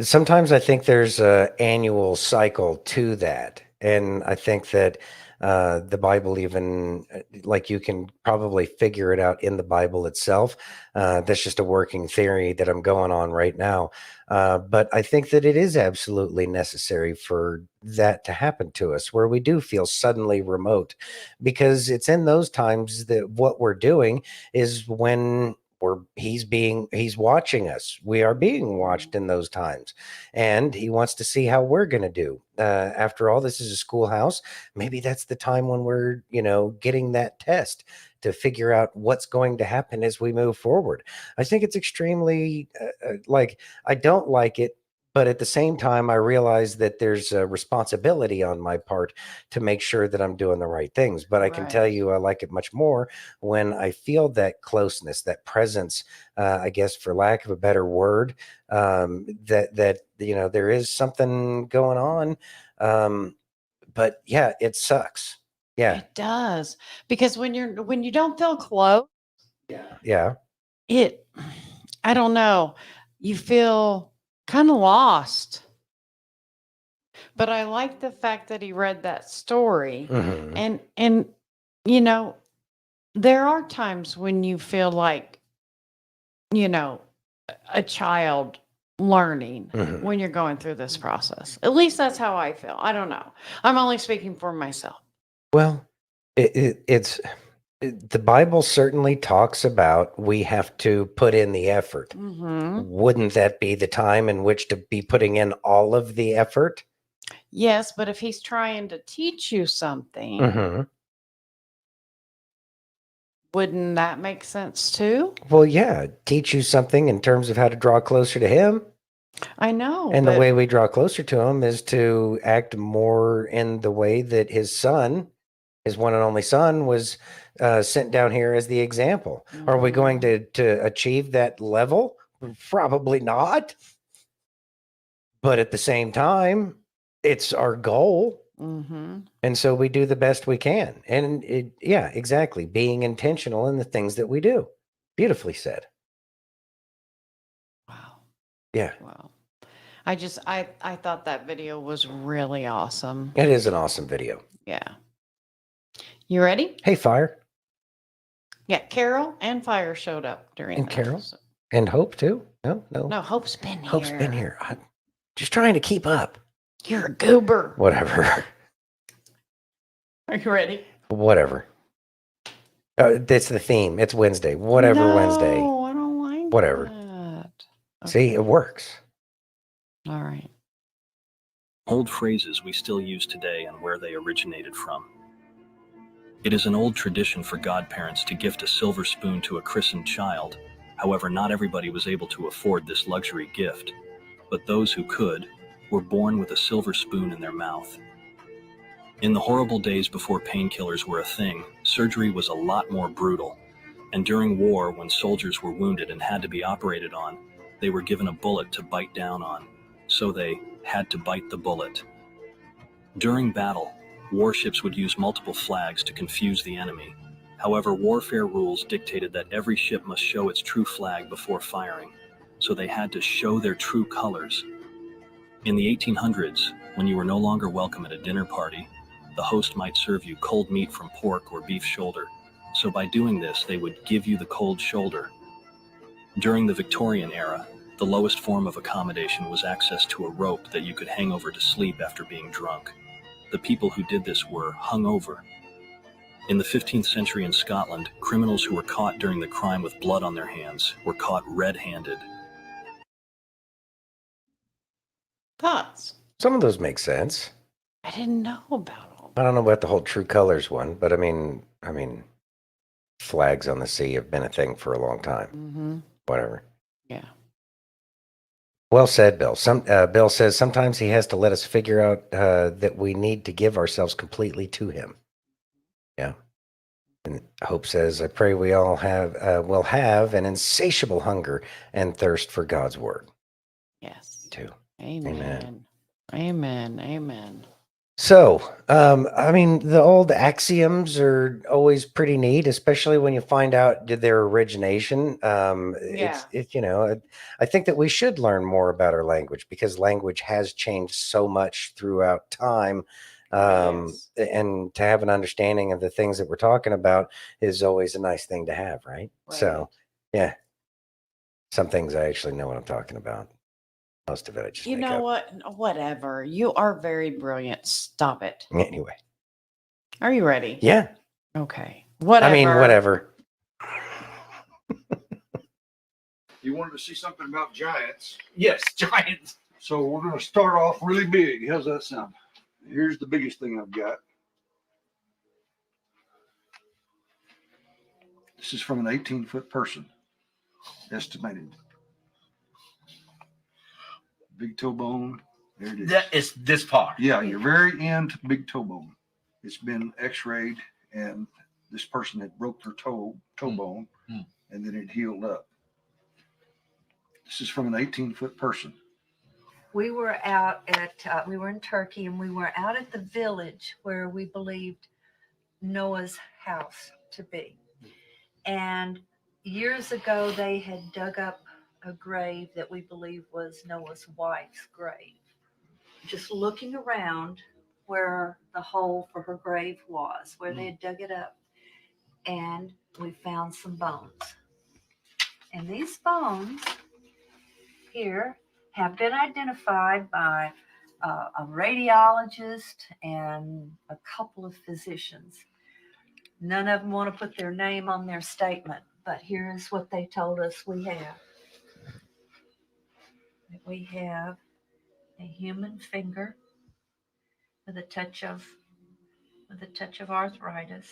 Sometimes I think there's an annual cycle to that. And I think that the Bible even, like you can probably figure it out in the Bible itself. That's just a working theory that I'm going on right now. But I think that it is absolutely necessary for that to happen to us, where we do feel suddenly remote, because it's in those times that what we're doing is when he's watching us. We are being watched in those times, and he wants to see how we're going to do. After all, this is a schoolhouse. Maybe that's the time when we're, getting that test to figure out what's going to happen as we move forward. I think it's extremely I don't like it, but at the same time, I realize that there's a responsibility on my part to make sure that I'm doing the right things. But I can tell you, I like it much more when I feel that closeness, that presence, I guess, for lack of a better word, that there is something going on. But yeah, it sucks. Yeah. It does. Because when you don't feel close, Yeah. I don't know, you feel kind of lost. But I like the fact that he read that story. Mhm. And there are times when you feel like, a child learning Mhm. when you're going through this process. At least that's how I feel. I don't know. I'm only speaking for myself. Well, the Bible certainly talks about we have to put in the effort. Mm-hmm. Wouldn't that be the time in which to be putting in all of the effort? Yes, but if he's trying to teach you something, Mhm. wouldn't that make sense too? Well, yeah, teach you something in terms of how to draw closer to him. I know. And the but way we draw closer to him is to act more in the way that his son, his one and only son, was sent down here as the example. Are we going to achieve that level? Probably not. But at the same time, it's our goal. Mhm. And so we do the best we can. And yeah, exactly. Being intentional in the things that we do. Beautifully said. Wow. Yeah. Wow. I thought that video was really awesome. It is an awesome video. Yeah. You ready? Hey, Fire. Yeah, Carol and Fire showed up during And that, Carol. so- And Hope too. No. No, Hope's been here. Hope's been here. I'm just trying to keep up. You're a goober. Whatever. Are you ready? Whatever. That's the theme. It's Wednesday. Whatever Wednesday. No, I don't like Whatever. that. See, it works. All right. Old phrases we still use today and where they originated from. It is an old tradition for godparents to gift a silver spoon to a christened child. However, not everybody was able to afford this luxury gift, but those who could were born with a silver spoon in their mouth. In the horrible days before painkillers were a thing, surgery was a lot more brutal. And during war, when soldiers were wounded and had to be operated on, they were given a bullet to bite down on. So they had to bite the bullet. During battle, warships would use multiple flags to confuse the enemy. However, warfare rules dictated that every ship must show its true flag before firing, so they had to show their true colors. In the 1800s, when you were no longer welcome at a dinner party, the host might serve you cold meat from pork or beef shoulder. So by doing this, they would give you the cold shoulder. During the Victorian era, The lowest form of accommodation was access to a rope that you could hang over to sleep after being drunk. The people who did this were hung over. In the 15th century in Scotland, criminals who were caught during the crime with blood on their hands were caught red-handed. Thoughts? Some of those make sense. I didn't know about all. I don't know about the whole True Colors one, but I mean, flags on the sea have been a thing for a long time. Mm-hmm. Whatever. Yeah. Well said, Bill. Bill says sometimes he has to let us figure out that we need to give ourselves completely to him. Yeah. And Hope says, I pray we all will have an insatiable hunger and thirst for God's word. Yes. Me too. Amen. Amen. Amen. So, the old axioms are always pretty neat, especially when you find out their origination. Yeah. I think that we should learn more about our language because language has changed so much throughout time. Yes. And to have an understanding of the things that we're talking about is always a nice thing to have, right? So, yeah, some things I actually know what I'm talking about. Most of it I just You make know up. what? Whatever. You are very brilliant. Stop it. Anyway, Are you ready? yeah. Okay. Whatever. I mean, whatever. You wanted to see something about giants. Yes, giants. So we're going to start off really big. How's that sound? Here's the biggest thing I've got. This is from an 18-foot person, estimated. Big toe bone. There it is. That is this part. Yeah, your very end big toe bone. It's been x-rayed, and this person had broke their toe bone, and then it healed up. This is from an 18-foot person. We were out at, we were in Turkey, and we were out at the village where we believed Noah's house to be. And years ago, they had dug up a grave that we believe was Noah's wife's grave. Just looking around where the hole for her grave was, where they had dug it up, and we found some bones. And these bones here have been identified by a radiologist and a couple of physicians. None of them want to put their name on their statement, but here's what they told us we have. We have a human finger with a touch of arthritis.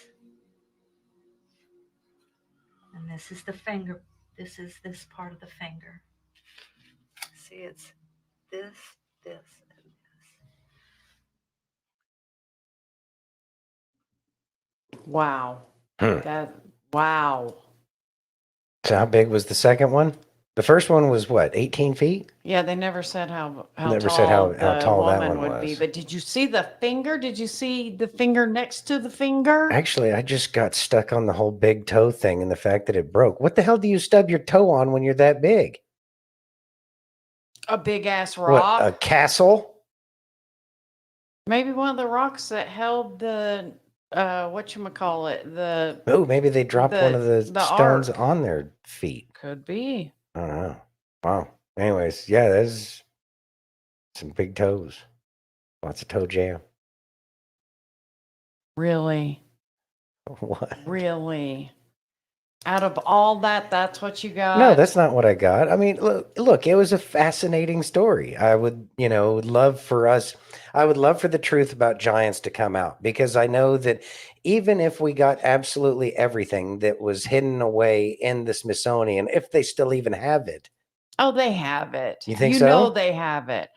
And this is the finger. This is this part of the finger. See, it's this, and this. Wow. Hmm. Wow. So how big was the second one? The first one was what, 18 feet? Yeah, they never said how Never tall said how the tall that woman one would be. was. But did you see the finger? Did you see the finger next to the finger? Actually, I just got stuck on the whole big toe thing and the fact that it broke. What the hell do you stub your toe on when you're that big? A big ass What, rock. a castle? Maybe one of the rocks that held the whatchamacallit, the Oh, maybe they dropped one of the stones ark. on their feet. Could be. I don't know. Wow. Anyways, yeah, there's some big toes. Lots of toe jam. Really? What? Really? Out of all that, that's what you got? No, that's not what I got. I mean, look, it was a fascinating story. I would love for the truth about giants to come out, because I know that even if we got absolutely everything that was hidden away in the Smithsonian, if they still even have it. Oh, they have it. You think you so? know they have it.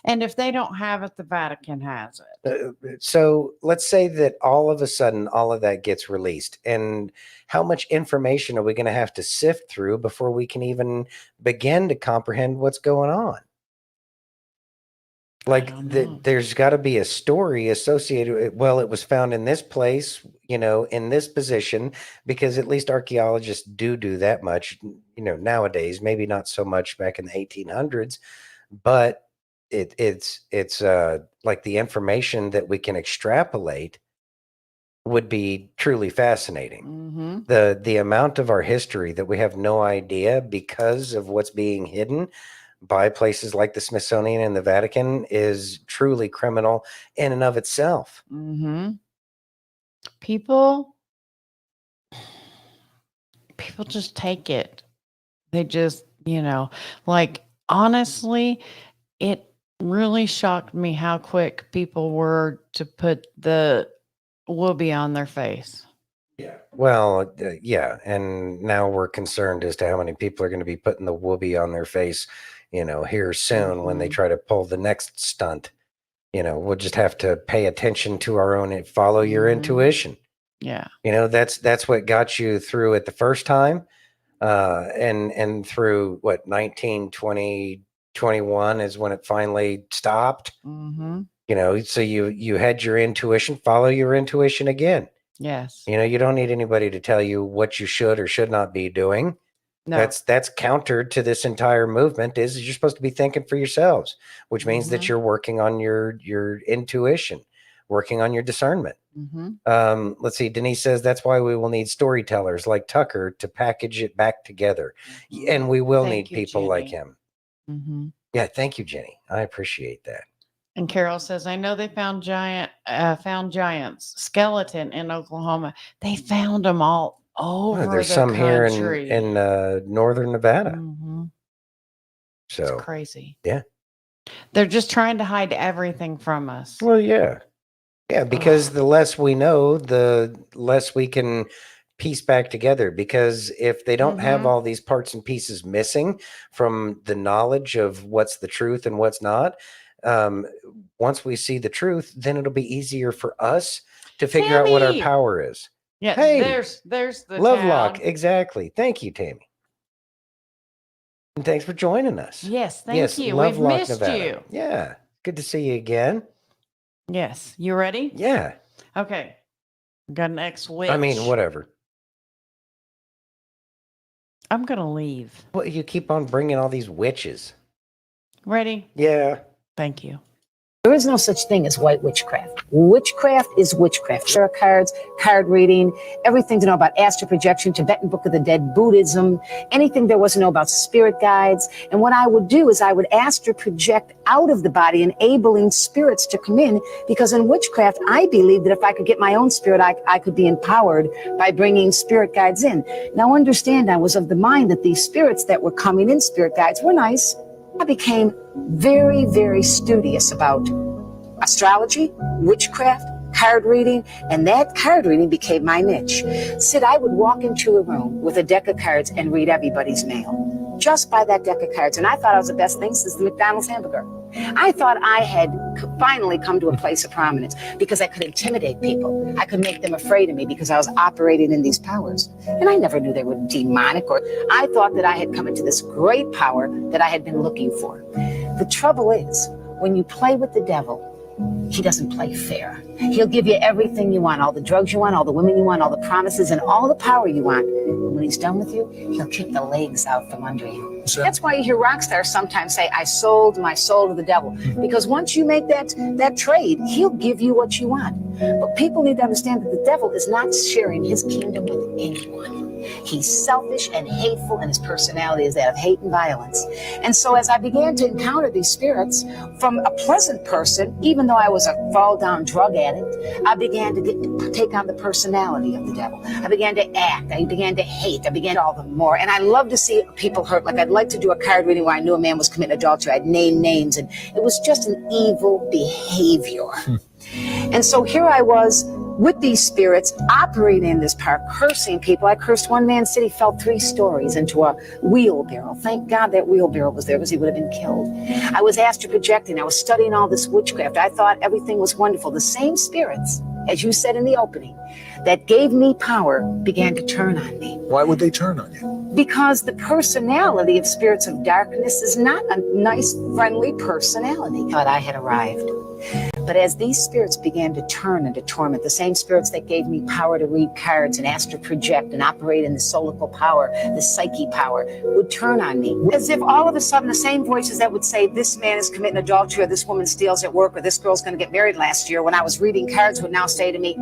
And if they don't have it, the Vatican has it. So let's say that all of a sudden, all of that gets released. And how much information are we going to have to sift through before we can even begin to comprehend what's going on? Like there's got to be a story associated with, well, it was found in this place, in this position, because at least archaeologists do that much, nowadays, maybe not so much back in the 1800s, but it's like the information that we can extrapolate would be truly fascinating. Mm-hmm. The amount of our history that we have no idea because of what's being hidden. by places like the Smithsonian and the Vatican is truly criminal in and of itself. Mm-hmm. People just take it. They just, like, honestly, it really shocked me how quick people were to put the whoopee on their face. Well, yeah, and now we're concerned as to how many people are going to be putting the whoopee on their face, here soon when they try to pull the next stunt. We'll just have to pay attention to our own and follow your intuition. Yeah. That's what got you through it the first time, and through what 19, 20, 21 is when it finally stopped. Mm-hmm. So you had your intuition, follow your intuition again. Yes. You don't need anybody to tell you what you should or should not be doing. No. That's counter to this entire movement is you're supposed to be thinking for yourselves, which means that you're working on your intuition, working on your discernment. Mm-hmm. Let's see. Denise says that's why we will need storytellers like Tucker to package it back together. And we will Thank need you, people like Jenny. him. Mm-hmm. Yeah. Thank you, Jenny. I appreciate that. And Carol says, I know they found giants, skeleton in Oklahoma. They found them all over There's the some here country. in northern Nevada. Mhm. So It's crazy. yeah. They're just trying to hide everything from us. Well, yeah. Yeah, because the less we know, the less we can piece back together. Because if they don't have all these parts and pieces missing from the knowledge of what's the truth and what's not, once we see the truth, then it'll be easier for us to figure out what our Tammy! power is. Yeah, Hey, there's the Lovelock, town. exactly. Thank you, Tammy. And thanks for joining us. Yes, thank you. We've Lovelock, missed Nevada. you. Yeah, good to see you again. Yes. You ready? Yeah. Okay. Got an ex-witch. I mean, whatever. I'm going to leave. Well, you keep on bringing all these witches. Ready? Yeah. Thank you. There is no such thing as white witchcraft. Witchcraft is witchcraft. Tarot cards, card reading, everything to know about astral projection, Tibetan Book of the Dead, Buddhism, anything there was to know about spirit guides. And what I would do is I would astral project out of the body, enabling spirits to come in, because in witchcraft, I believe that if I could get my own spirit, I could be empowered by bringing spirit guides in. Now understand, I was of the mind that these spirits that were coming in, spirit guides, were nice. I became very, very studious about astrology, witchcraft, card reading, and that card reading became my niche. Sid, I would walk into a room with a deck of cards and read everybody's mail, just by that deck of cards. And I thought I was the best thing since the McDonald's hamburger. I thought I had finally come to a place of prominence because I could intimidate people. I could make them afraid of me because I was operating in these powers. And I never knew they were demonic, or I thought that I had come into this great power that I had been looking for. The trouble is, when you play with the devil, he doesn't play fair. He'll give you everything you want, all the drugs you want, all the women you want, all the promises, and all the power you want. And when he's done with you, he'll kick the legs out from under you. That's why you hear rock stars sometimes say, I sold my soul to the devil. Because once you make that trade, he'll give you what you want. But people need to understand that the devil is not sharing his kingdom with anyone. He's selfish and hateful, and his personality is that of hate and violence. And so as I began to encounter these spirits from a pleasant person, even though I was a fall-down drug addict, I began to take on the personality of the devil. I began to act. I began to hate. I began to all the more. And I love to see people hurt. Like I'd like to do a card reading where I knew a man was committing adultery. I'd name names, and it was just an evil behavior. And so here I was with these spirits operating in this park, cursing people. I cursed one man's city, fell 3 stories into a wheelbarrow. Thank God that wheelbarrow was there, because he would have been killed. I was astral projecting. I was studying all this witchcraft. I thought everything was wonderful. The same spirits, as you said in the opening, that gave me power began to turn on me. Why would they turn on you? Because the personality of spirits of darkness is not a nice, friendly personality. But I had arrived. But as these spirits began to turn and to torment, the same spirits that gave me power to read cards and astral project and operate in the solical power, the psyche power, would turn on me. As if all of a sudden the same voices that would say, this man is committing adultery, or this woman steals at work, or this girl's going to get married last year, when I was reading cards, would now say to me,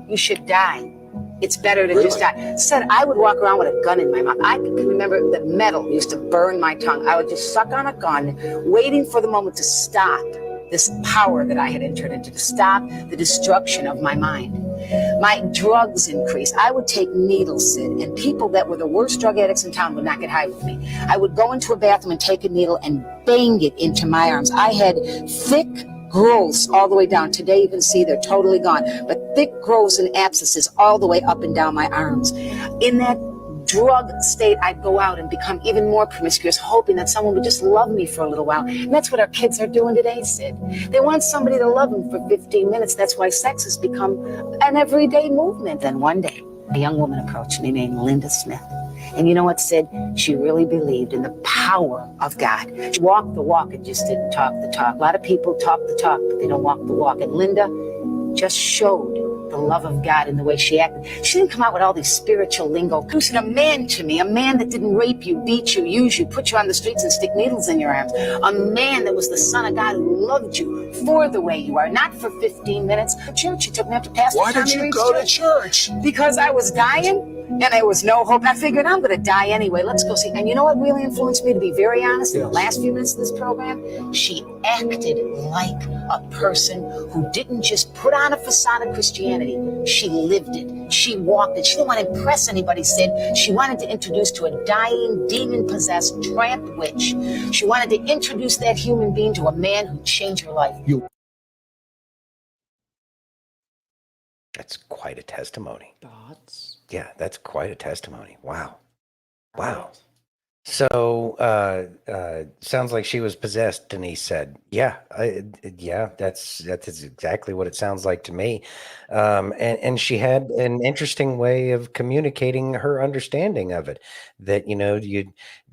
you should die. It's better to just die. Said I would walk around with a gun in my mouth. I can remember the metal used to burn my tongue. I would just suck on a gun, waiting for the moment to stop this power that I had entered into, to stop the destruction of my mind. My drugs increased. I would take needles, Sid, and people that were the worst drug addicts in town would not get high with me. I would go into a bathroom and take a needle and bang it into my arms. I had thick growths all the way down. Today you can see they're totally gone, but thick growths and abscesses all the way up and down my arms. In that drug state, I'd go out and become even more promiscuous, hoping that someone would just love me for a little while. And that's what our kids are doing today, Sid. They want somebody to love them for 15 minutes. That's why sex has become an everyday movement. Then one day, a young woman approached me named Linda Smith. And you know what, Sid? She really believed in the power of God. She walked the walk and just didn't talk the talk. A lot of people talk the talk, but they don't walk the walk. And Linda just showed the love of God in the way she acted. She didn't come out with all these spiritual lingo. She said, a man to me, a man that didn't rape you, beat you, use you, put you on the streets and stick needles in your arms. A man that was the Son of God who loved you for the way you are, not for 15 minutes. At church, he took me up to Pastor Why did Tommy you Reed's go to church? Because I was dying. And there was no hope. I figured I'm going to die anyway. Let's go see. And you know what really influenced me, to be very honest, in the last few minutes of this program? She acted like a person who didn't just put on a facade of Christianity. She lived it. She walked it. She didn't want to impress anybody, Sid. She wanted to introduce to a dying, demon-possessed tramp witch. She wanted to introduce that human being to a man who'd change her life. That's quite a testimony. Thoughts? Yeah, that's quite a testimony. Wow. Wow. So, sounds like she was possessed, Denise said. Yeah, that's exactly what it sounds like to me. And she had an interesting way of communicating her understanding of it. That, you know,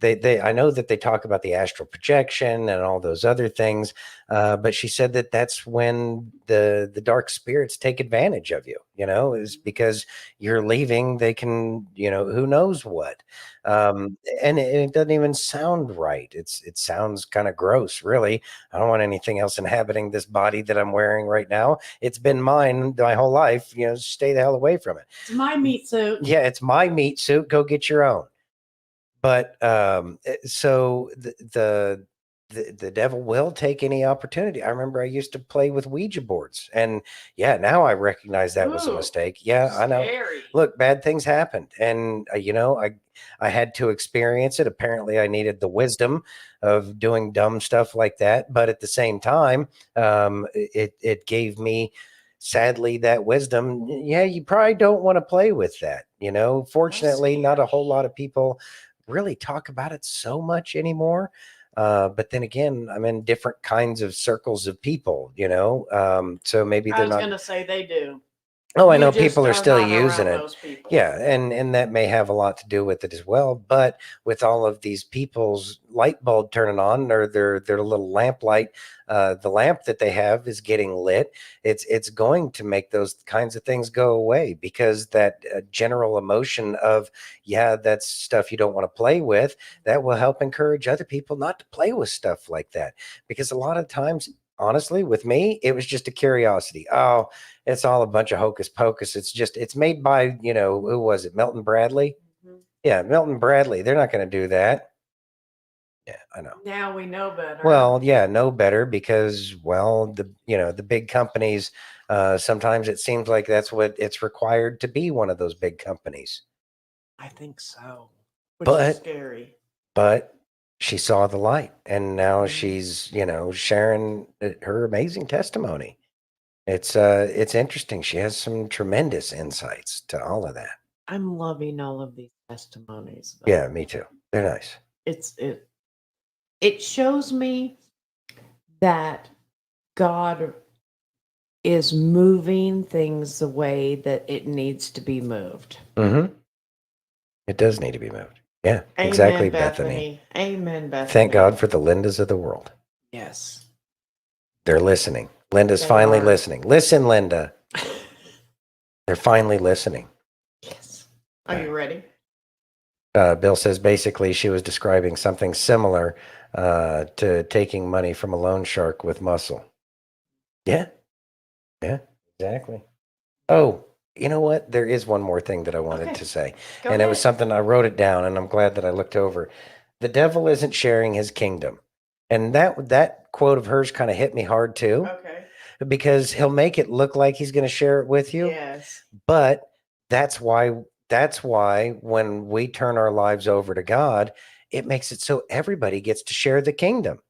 I know that they talk about the astral projection and all those other things, but she said that that's when the dark spirits take advantage of you. You know, is because you're leaving. They can, you know, who knows what. And it doesn't even sound right. It sounds kind of gross, really. I don't want anything else inhabiting this body that I'm wearing right now. It's been mine my whole life. You know, stay the hell away from it. It's my meat suit. Yeah, it's my meat suit. Go get your own. But so the devil will take any opportunity. I remember I used to play with Ouija boards, and yeah, now I recognize that was a Ooh, mistake. Yeah, I know. scary. Look, bad things happened, and you know, I had to experience it. Apparently, I needed the wisdom of doing dumb stuff like that, but at the same time, it gave me, sadly, that wisdom. Yeah, you probably don't want to play with that. You know, fortunately, not a whole lot of people really talk about it so much anymore. But then again, I'm in different kinds of circles of people, you know, so maybe I they're was not. going to say they do. Oh, I You know just people are still not using around it. those people. Yeah, and that may have a lot to do with it as well. But with all of these people's light bulb turning on, or their little lamp light, the lamp that they have is getting lit. It's going to make those kinds of things go away, because that general emotion of, yeah, that's stuff you don't want to play with. That will help encourage other people not to play with stuff like that, because a lot of times, honestly, with me, it was just a curiosity. Oh, it's all a bunch of hocus pocus. It's made by, you know, who was it? Milton Bradley. Yeah, Milton Bradley. They're not going to do that. Yeah, I know. Now we know better. Well, yeah, no better, because, well, the big companies, sometimes it seems like that's what it's required to be, one of those big companies. I think so. Which is But scary. but she saw the light, and now she's, you know, sharing her amazing testimony. It's interesting. She has some tremendous insights to all of that. I'm loving all of these testimonies. though. Yeah, me too. They're nice. It shows me that God is moving things the way that it needs to be moved. Mm-hmm. It does need to be moved. Yeah, Amen, exactly, Bethany. Amen, Bethany. Thank God for the Lindas of the world. Yes. They're listening. Linda's They finally are. listening. Listen, Linda. They're finally listening. Are you ready? Bill says basically she was describing something similar to taking money from a loan shark with muscle. Yeah. Yeah, exactly. Oh, you know what? There is one more thing that I wanted Okay. to say. Go And it was ahead. something I wrote it down, and I'm glad that I looked over. The devil isn't sharing his kingdom. And that quote of hers kind of hit me hard too, Okay. because he'll make it look like he's going to share it with you. Yes. But that's why when we turn our lives over to God, it makes it so everybody gets to share the kingdom.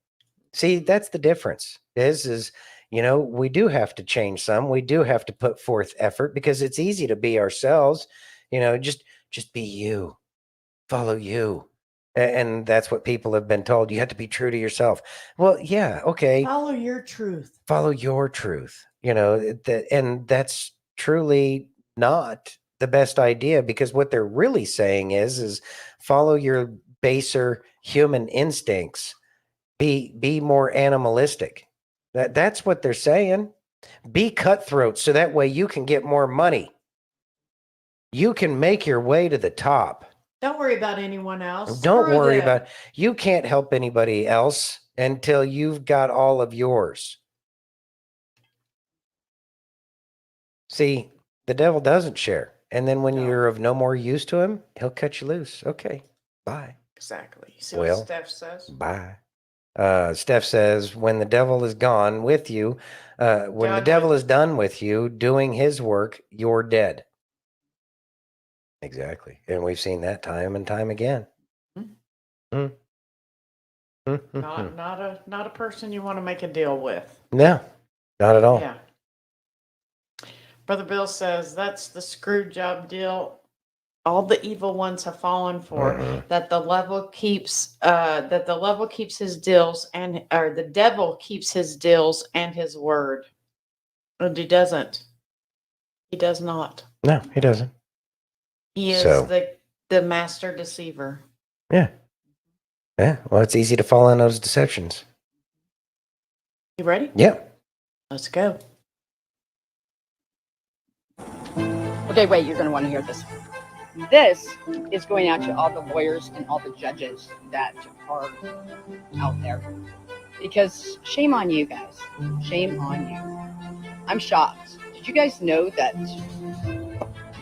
See, that's the difference. Is we do have to change some. We do have to put forth effort because it's easy to be ourselves. Just be you. Follow you. And that's what people have been told. You have to be true to yourself. Well, yeah, okay. Follow your truth. Follow your truth. And that's truly not the best idea, because what they're really saying is follow your baser human instincts. Be more animalistic. That's what they're saying. Be cutthroat so that way you can get more money. You can make your way to the top. Don't worry about anyone else. Don't Screw worry them. about, you can't help anybody else until you've got all of yours. See, the devil doesn't share. And then when you're of no more use to him, he'll cut you loose. Okay, bye. Exactly. You see Well, what Steph says? Bye. Steph says, when the devil is gone with you, when the Done devil with- is done with you doing his work, you're dead. Exactly. And we've seen that time and time again. Mm. Not a person you want to make a deal with. No, not at all. Yeah. Brother Bill says that's the screw job deal all the evil ones have fallen for. That the level keeps his deals or the devil keeps his deals and his word. And he doesn't. He does not. No, he doesn't. He is So- the master deceiver. Yeah. Yeah. Well, it's easy to fall in those deceptions. You ready? Yeah. Let's go. Okay, wait, you're going to want to hear this. This is going out to all the lawyers and all the judges that are out there. Because shame on you guys. Shame on you. I'm shocked. Did you guys know that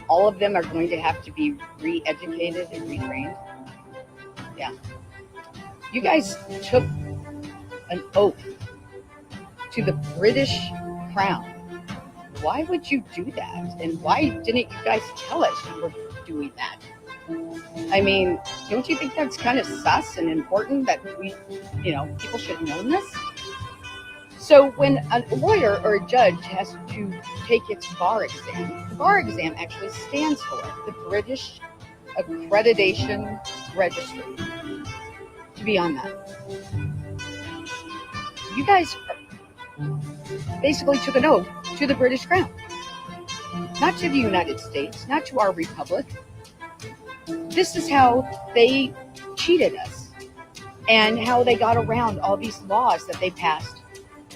all of them are going to have to be re-educated and retrained? Yeah. You guys took an oath to the British Crown. Why would you do that? And why didn't you guys tell us you were doing that? I mean, don't you think that's kind of sus and important that people should have known this? So when a lawyer or a judge has to take its bar exam, the bar exam actually stands for the British Accreditation Registry. To be on that. You guys basically took an oath to the British Crown. Not to the United States, not to our republic. This is how they cheated us and how they got around all these laws that they passed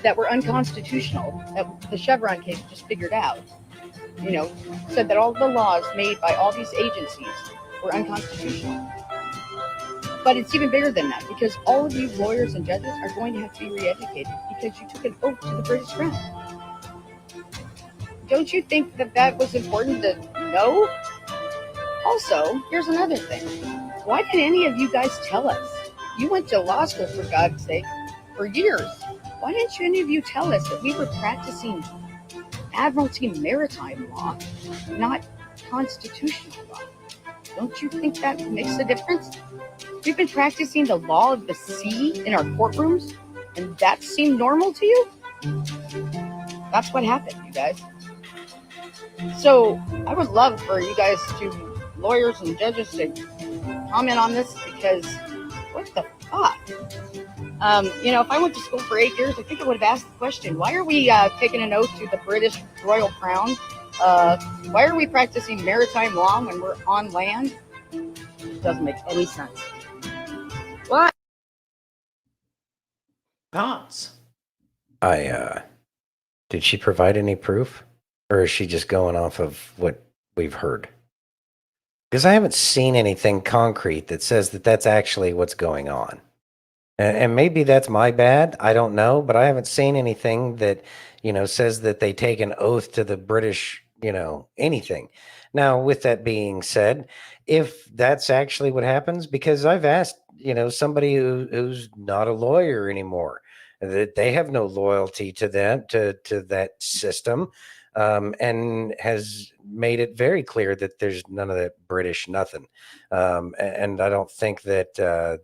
that were unconstitutional, that the Chevron case just figured out. Said that all the laws made by all these agencies were unconstitutional. But it's even bigger than that, because all of you lawyers and judges are going to have to be re-educated because you took an oath to the British Crown. Don't you think that was important to know? Also, here's another thing. Why didn't any of you guys tell us? You went to law school, for God's sake, for years. Why didn't any of you tell us that we were practicing Admiralty maritime law, not constitutional law? Don't you think that makes a difference? We've been practicing the law of the sea in our courtrooms, and that seemed normal to you? That's what happened, you guys. So I would love for you guys to, lawyers and judges, to comment on this, because what the fuck? If I went to school for 8 years, I think I would have asked the question, why are we taking an oath to the British Royal Crown? Why are we practicing maritime law when we're on land? It doesn't make any sense. What? Thoughts? Did she provide any proof? Or is she just going off of what we've heard? Because I haven't seen anything concrete that says that that's actually what's going on. And maybe that's my bad. I don't know. But I haven't seen anything that, says that they take an oath to the British anything. Now, with that being said, if that's actually what happens, because I've asked, somebody who's not a lawyer anymore, that they have no loyalty to them, to that system, and has made it very clear that there's none of that British nothing. And I don't think that,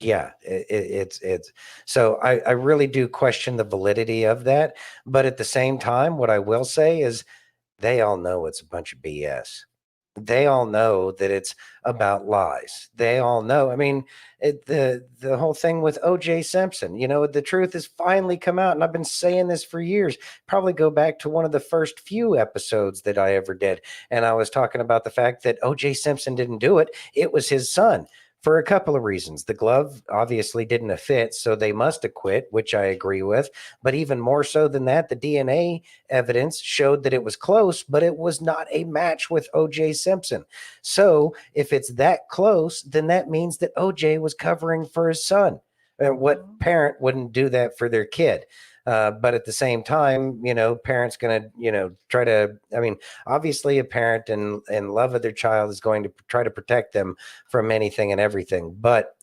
it's so I really do question the validity of that. But at the same time, what I will say is they all know it's a bunch of BS. They all know that it's about lies. They all know. I mean, the whole thing with O.J. Simpson, the truth has finally come out, and I've been saying this for years. Probably go back to one of the first few episodes that I ever did, and I was talking about the fact that O.J. Simpson didn't do it. It was his son. For a couple of reasons. The glove obviously didn't fit, so they must have quit, which I agree with. But even more so than that, the DNA evidence showed that it was close, but it was not a match with O.J. Simpson. So if it's that close, then that means that O.J. was covering for his son. And what parent wouldn't do that for their kid? But at the same time, parents going to, try to, obviously a parent in love of their child is going to try to protect them from anything and everything, but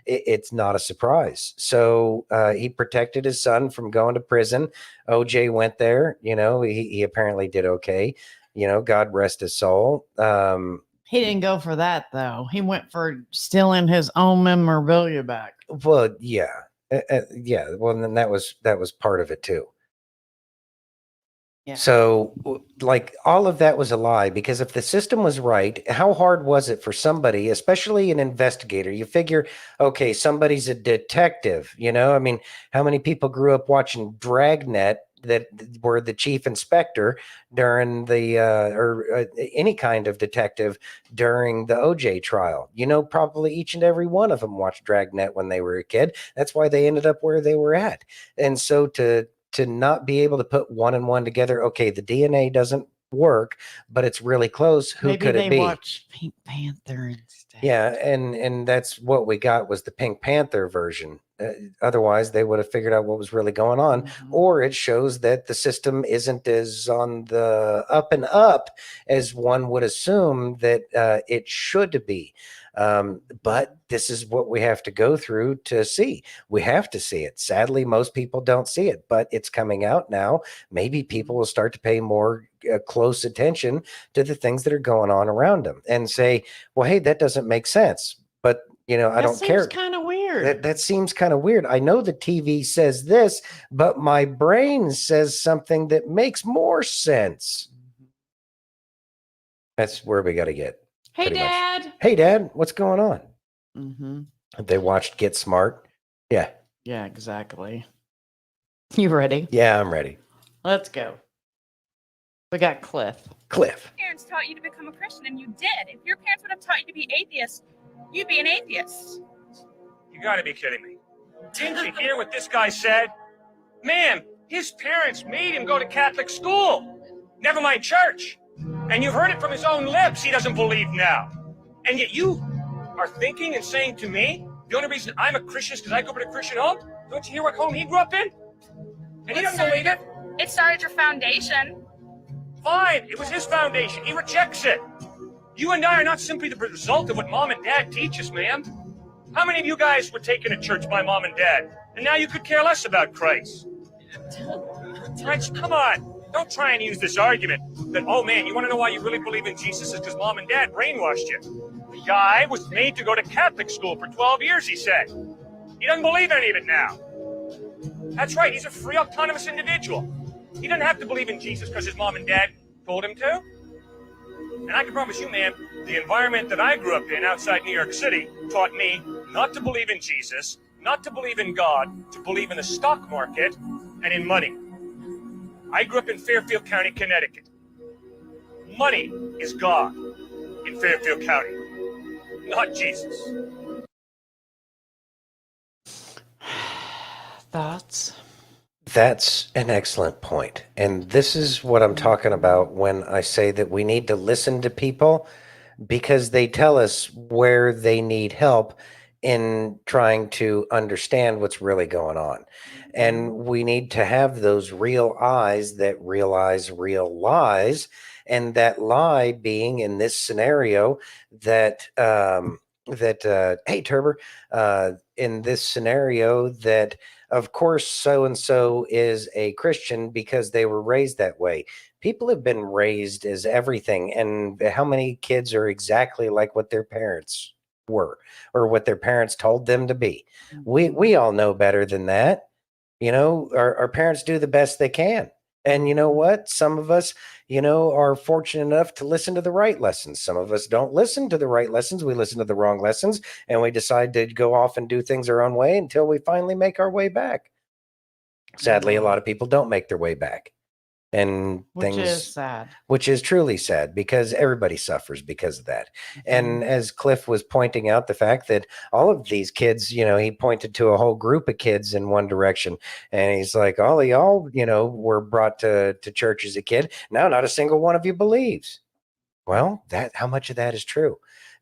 it's not a surprise. So he protected his son from going to prison. OJ went there, he apparently did okay, God rest his soul. He didn't go for that though. He went for stealing his own memorabilia back. Well, yeah. Yeah, well, then that was part of it too. Yeah. So, like, all of that was a lie, because if the system was right, how hard was it for somebody, especially an investigator? You figure, okay, somebody's a detective, how many people grew up watching Dragnet that were the chief inspector during the or any kind of detective during the OJ trial? Probably each and every one of them watched Dragnet when they were a kid. That's why they ended up where they were at. And so to not be able to put one and one together, okay, the DNA doesn't work, but it's really close. Who Maybe could they it be? watched Pink Panther instead. Yeah, and that's what we got, was the Pink Panther version. Otherwise, they would have figured out what was really going on. Or it shows that the system isn't as on the up and up as one would assume that it should be. But this is what we have to go through to see. We have to see it. Sadly, most people don't see it, but it's coming out now. Maybe people will start to pay more close attention to the things that are going on around them and say, well, hey, that doesn't make sense. But I don't care. That seems kind of weird. That seems kind of weird. I know the TV says this, but my brain says something that makes more sense. That's where we got to get. Hey, pretty much. Dad. Hey, Dad, what's going on? Mm-hmm. They watched Get Smart. Yeah. Yeah, exactly. You ready? Yeah, I'm ready. Let's go. We got Cliff. Cliff. Parents taught you to become a Christian, and you did. If your parents would have taught you to be atheist, you'd be an atheist. You gotta be kidding me. Didn't you hear what this guy said? Man, his parents made him go to Catholic school. Never mind church. And you've heard it from his own lips. He doesn't believe now. And yet you are thinking and saying to me, the only reason I'm a Christian is because I grew up in a Christian home? Don't you hear what home he grew up in? And he doesn't believe it. It started your foundation. Fine, it was his foundation. He rejects it. You and I are not simply the result of what mom and dad teach us, ma'am. How many of you guys were taken to church by mom and dad, and now you could care less about Christ? Right, so come on. Don't try and use this argument that, oh man, you want to know why you really believe in Jesus is because mom and dad brainwashed you. The guy was made to go to Catholic school for 12 years, he said. He doesn't believe any of it now. That's right, he's a free, autonomous individual. He doesn't have to believe in Jesus because his mom and dad told him to. And I can promise you, ma'am, the environment that I grew up in outside New York City taught me not to believe in Jesus, not to believe in God, to believe in the stock market and in money. I grew up in Fairfield County, Connecticut. Money is God in Fairfield County, not Jesus. Thoughts? That's an excellent point. And this is what I'm talking about when I say that we need to listen to people, because they tell us where they need help in trying to understand what's really going on. And we need to have those real eyes that realize real lies. And that lie being in this scenario that, hey, Turber, in this scenario that, of course, so and so is a Christian because they were raised that way. People have been raised as everything. And how many kids are exactly like what their parents were or what their parents told them to be? We all know better than that. You know, our parents do the best they can. And you know what? Some of us, you know, are fortunate enough to listen to the right lessons. Some of us don't listen to the right lessons. We listen to the wrong lessons, and we decide to go off and do things our own way until we finally make our way back. Sadly, a lot of people don't make their way back. And Which things, is sad. which is truly sad because everybody suffers because of that. And as Cliff was pointing out, the fact that all of these kids, you know, he pointed to a whole group of kids in one direction, and he's like, all of y'all, you know, were brought to church as a kid. Now, not a single one of you believes. Well, that how much of that is true?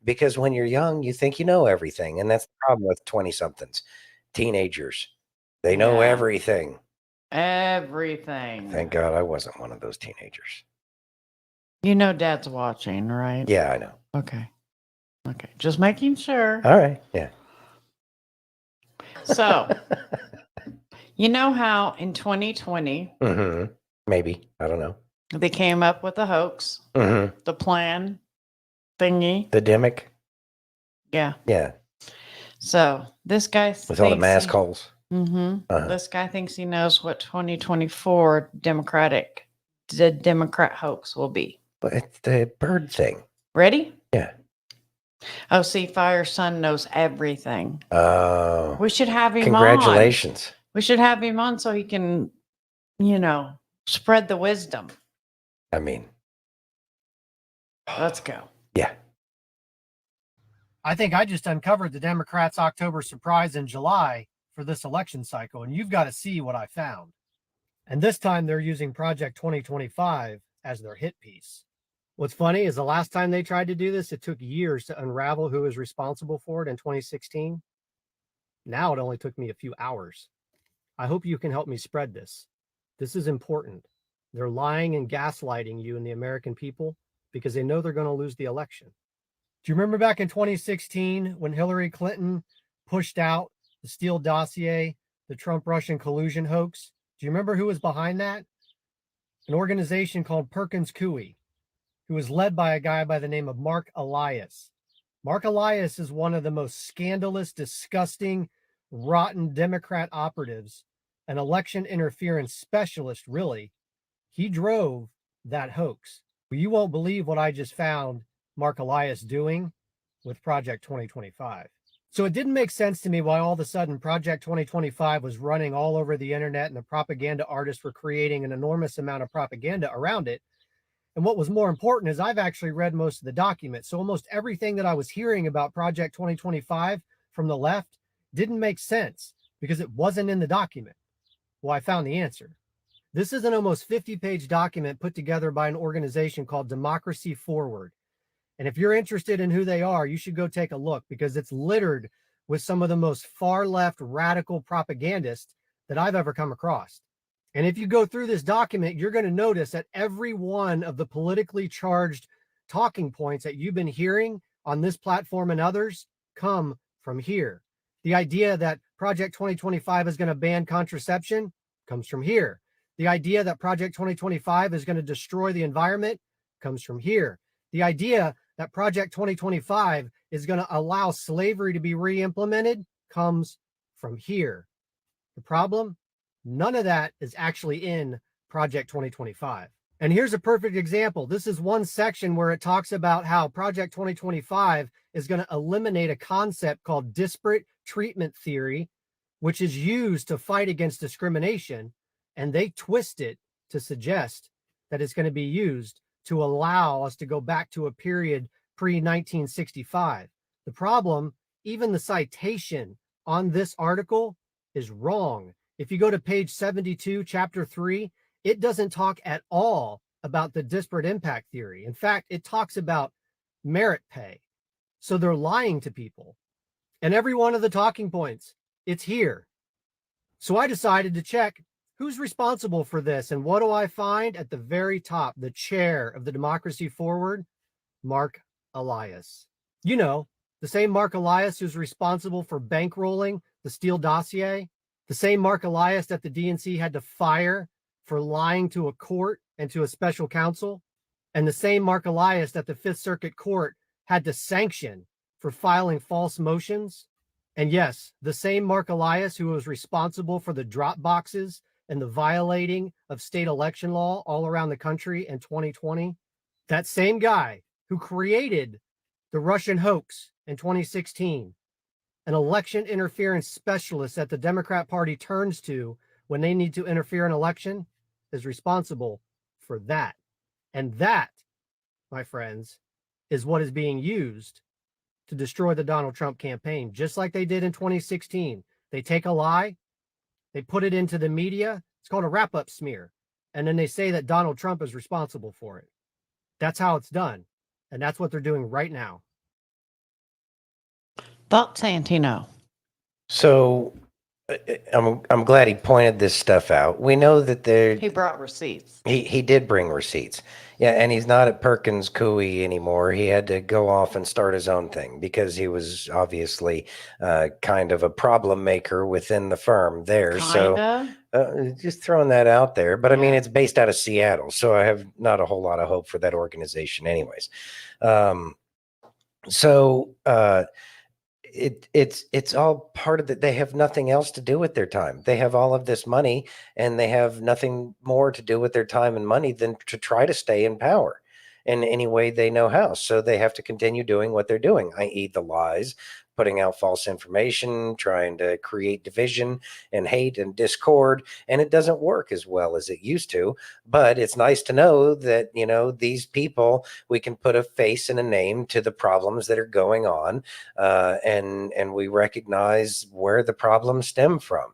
Because when you're young, you think you know everything, and that's the problem with 20-somethings, teenagers. They know Yeah. everything. Everything. Thank God I wasn't one of those teenagers. You know Dad's watching, right? Yeah, I know. Okay. Okay. Just making sure. All right. Yeah. So, you know how in 2020 Mm-hmm. Maybe. I don't know. they came up with the hoax, Mm-hmm. the plan thingy? The Demic. Yeah. Yeah. So this guy With all the mask holes. Mm-hmm. This guy thinks he knows what 2024 the Democrat hoax will be. But it's the bird thing. Ready? Yeah. Oh, see, Fire Son knows everything. Oh. We should have him Congratulations. on. We should have him on so he can, you know, spread the wisdom. I mean, let's go. Yeah. I think I just uncovered the Democrats' October surprise in July for this election cycle, and you've got to see what I found. And this time they're using Project 2025 as their hit piece. What's funny is the last time they tried to do this, it took years to unravel who was responsible for it in 2016. Now it only took me a few hours. I hope you can help me spread this. This is important. They're lying and gaslighting you and the American people because they know they're going to lose the election. Do you remember back in 2016 when Hillary Clinton pushed out the Steele dossier, the Trump-Russian collusion hoax? Do you remember who was behind that? An organization called Perkins Coie, who was led by a guy by the name of Mark Elias. Mark Elias is one of the most scandalous, disgusting, rotten Democrat operatives, an election interference specialist, really. He drove that hoax. You won't believe what I just found Mark Elias doing with Project 2025. So it didn't make sense to me why all of a sudden Project 2025 was running all over the internet and the propaganda artists were creating an enormous amount of propaganda around it. And what was more important is I've actually read most of the documents. So almost everything that I was hearing about Project 2025 from the left didn't make sense because it wasn't in the document. Well, I found the answer. This is an almost 50-page document put together by an organization called Democracy Forward. And if you're interested in who they are, you should go take a look because it's littered with some of the most far left radical propagandists that I've ever come across. And if you go through this document, you're going to notice that every one of the politically charged talking points that you've been hearing on this platform and others come from here. The idea that Project 2025 is going to ban contraception comes from here. The idea that Project 2025 is going to destroy the environment comes from here. The idea that Project 2025 is going to allow slavery to be re-implemented comes from here. The problem? None of that is actually in Project 2025. And here's a perfect example. This is one section where it talks about how Project 2025 is going to eliminate a concept called disparate treatment theory, which is used to fight against discrimination. And they twist it to suggest that it's going to be used to allow us to go back to a period pre-1965. The problem, even the citation on this article is wrong. If you go to page 72, chapter 3, it doesn't talk at all about the disparate impact theory. In fact, it talks about merit pay. So they're lying to people. And every one of the talking points, it's here. So I decided to check who's responsible for this. And what do I find at the very top? The chair of the Democracy Forward, Mark Elias. You know, the same Mark Elias who's responsible for bankrolling the Steele dossier, the same Mark Elias that the DNC had to fire for lying to a court and to a special counsel, and the same Mark Elias that the Fifth Circuit Court had to sanction for filing false motions. And yes, the same Mark Elias who was responsible for the drop boxes and the violating of state election law all around the country in 2020. That same guy who created the Russian hoax in 2016, an election interference specialist that the Democrat Party turns to when they need to interfere in election, is responsible for that. And that, my friends, is what is being used to destroy the Donald Trump campaign, just like they did in 2016. They take a lie, they put it into the media. It's called a wrap-up smear. And then they say that Donald Trump is responsible for it. That's how it's done. And that's what they're doing right now. Thoughts, Santino? So I'm glad he pointed this stuff out. We know that He brought receipts. he did bring receipts. Yeah, and he's not at Perkins Coie anymore. He had to go off and start his own thing because he was obviously kind of a problem maker within the firm there. Kinda. So just throwing that out there. But I mean, it's based out of Seattle, so I have not a whole lot of hope for that organization anyways. It's all part of that. They have nothing else to do with their time. They have all of this money and they have nothing more to do with their time and money than to try to stay in power in any way they know how. So they have to continue doing what they're doing, i.e. the lies, putting out false information, trying to create division and hate and discord. And it doesn't work as well as it used to. But it's nice to know that, you know, these people, we can put a face and a name to the problems that are going on. And we recognize where the problems stem from.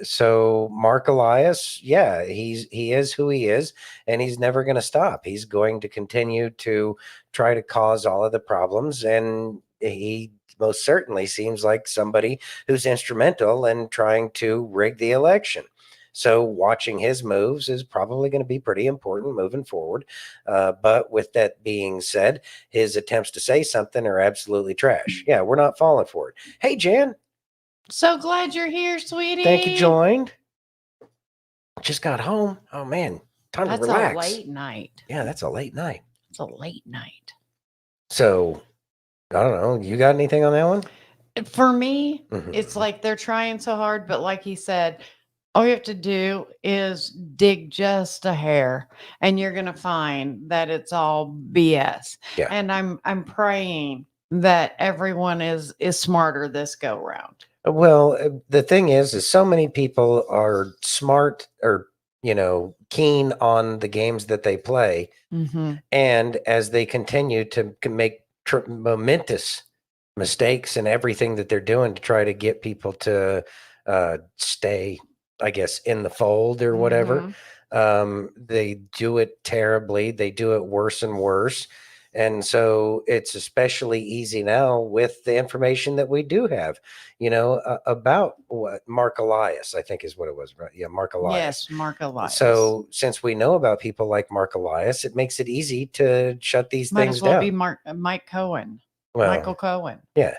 So Mark Elias, yeah, he is who he is, and he's never going to stop. He's going to continue to try to cause all of the problems, and he most certainly seems like somebody who's instrumental in trying to rig the election. So watching his moves is probably going to be pretty important moving forward. But with that being said, his attempts to say something are absolutely trash. Yeah, we're not falling for it. Hey, Jan. So glad you're here, sweetie. Thank you, joined. Just got home. Oh, man. Time That's to relax. a late night. Yeah, that's a late night. It's a late night. So, I don't know. You got anything on that one? For me, Mhm. it's like they're trying so hard, but like he said, all you have to do is dig just a hair and you're going to find that it's all BS. Yeah. And I'm praying that everyone is smarter this go round. Well, the thing is so many people are smart or, you know, keen on the games that they play. Mm-hmm. And as they continue to make momentous mistakes in everything that they're doing to try to get people to stay, I guess, in the fold or whatever, they do it terribly. They do it worse and worse. And so it's especially easy now with the information that we do have, you know, about what Mark Elias, I think is what it was, right? Yeah, Mark Elias. Yes, Mark Elias. So since we know about people like Mark Elias, it makes it easy to shut these Might things as well down. be Mike Cohen. Well, Michael Cohen. Yeah.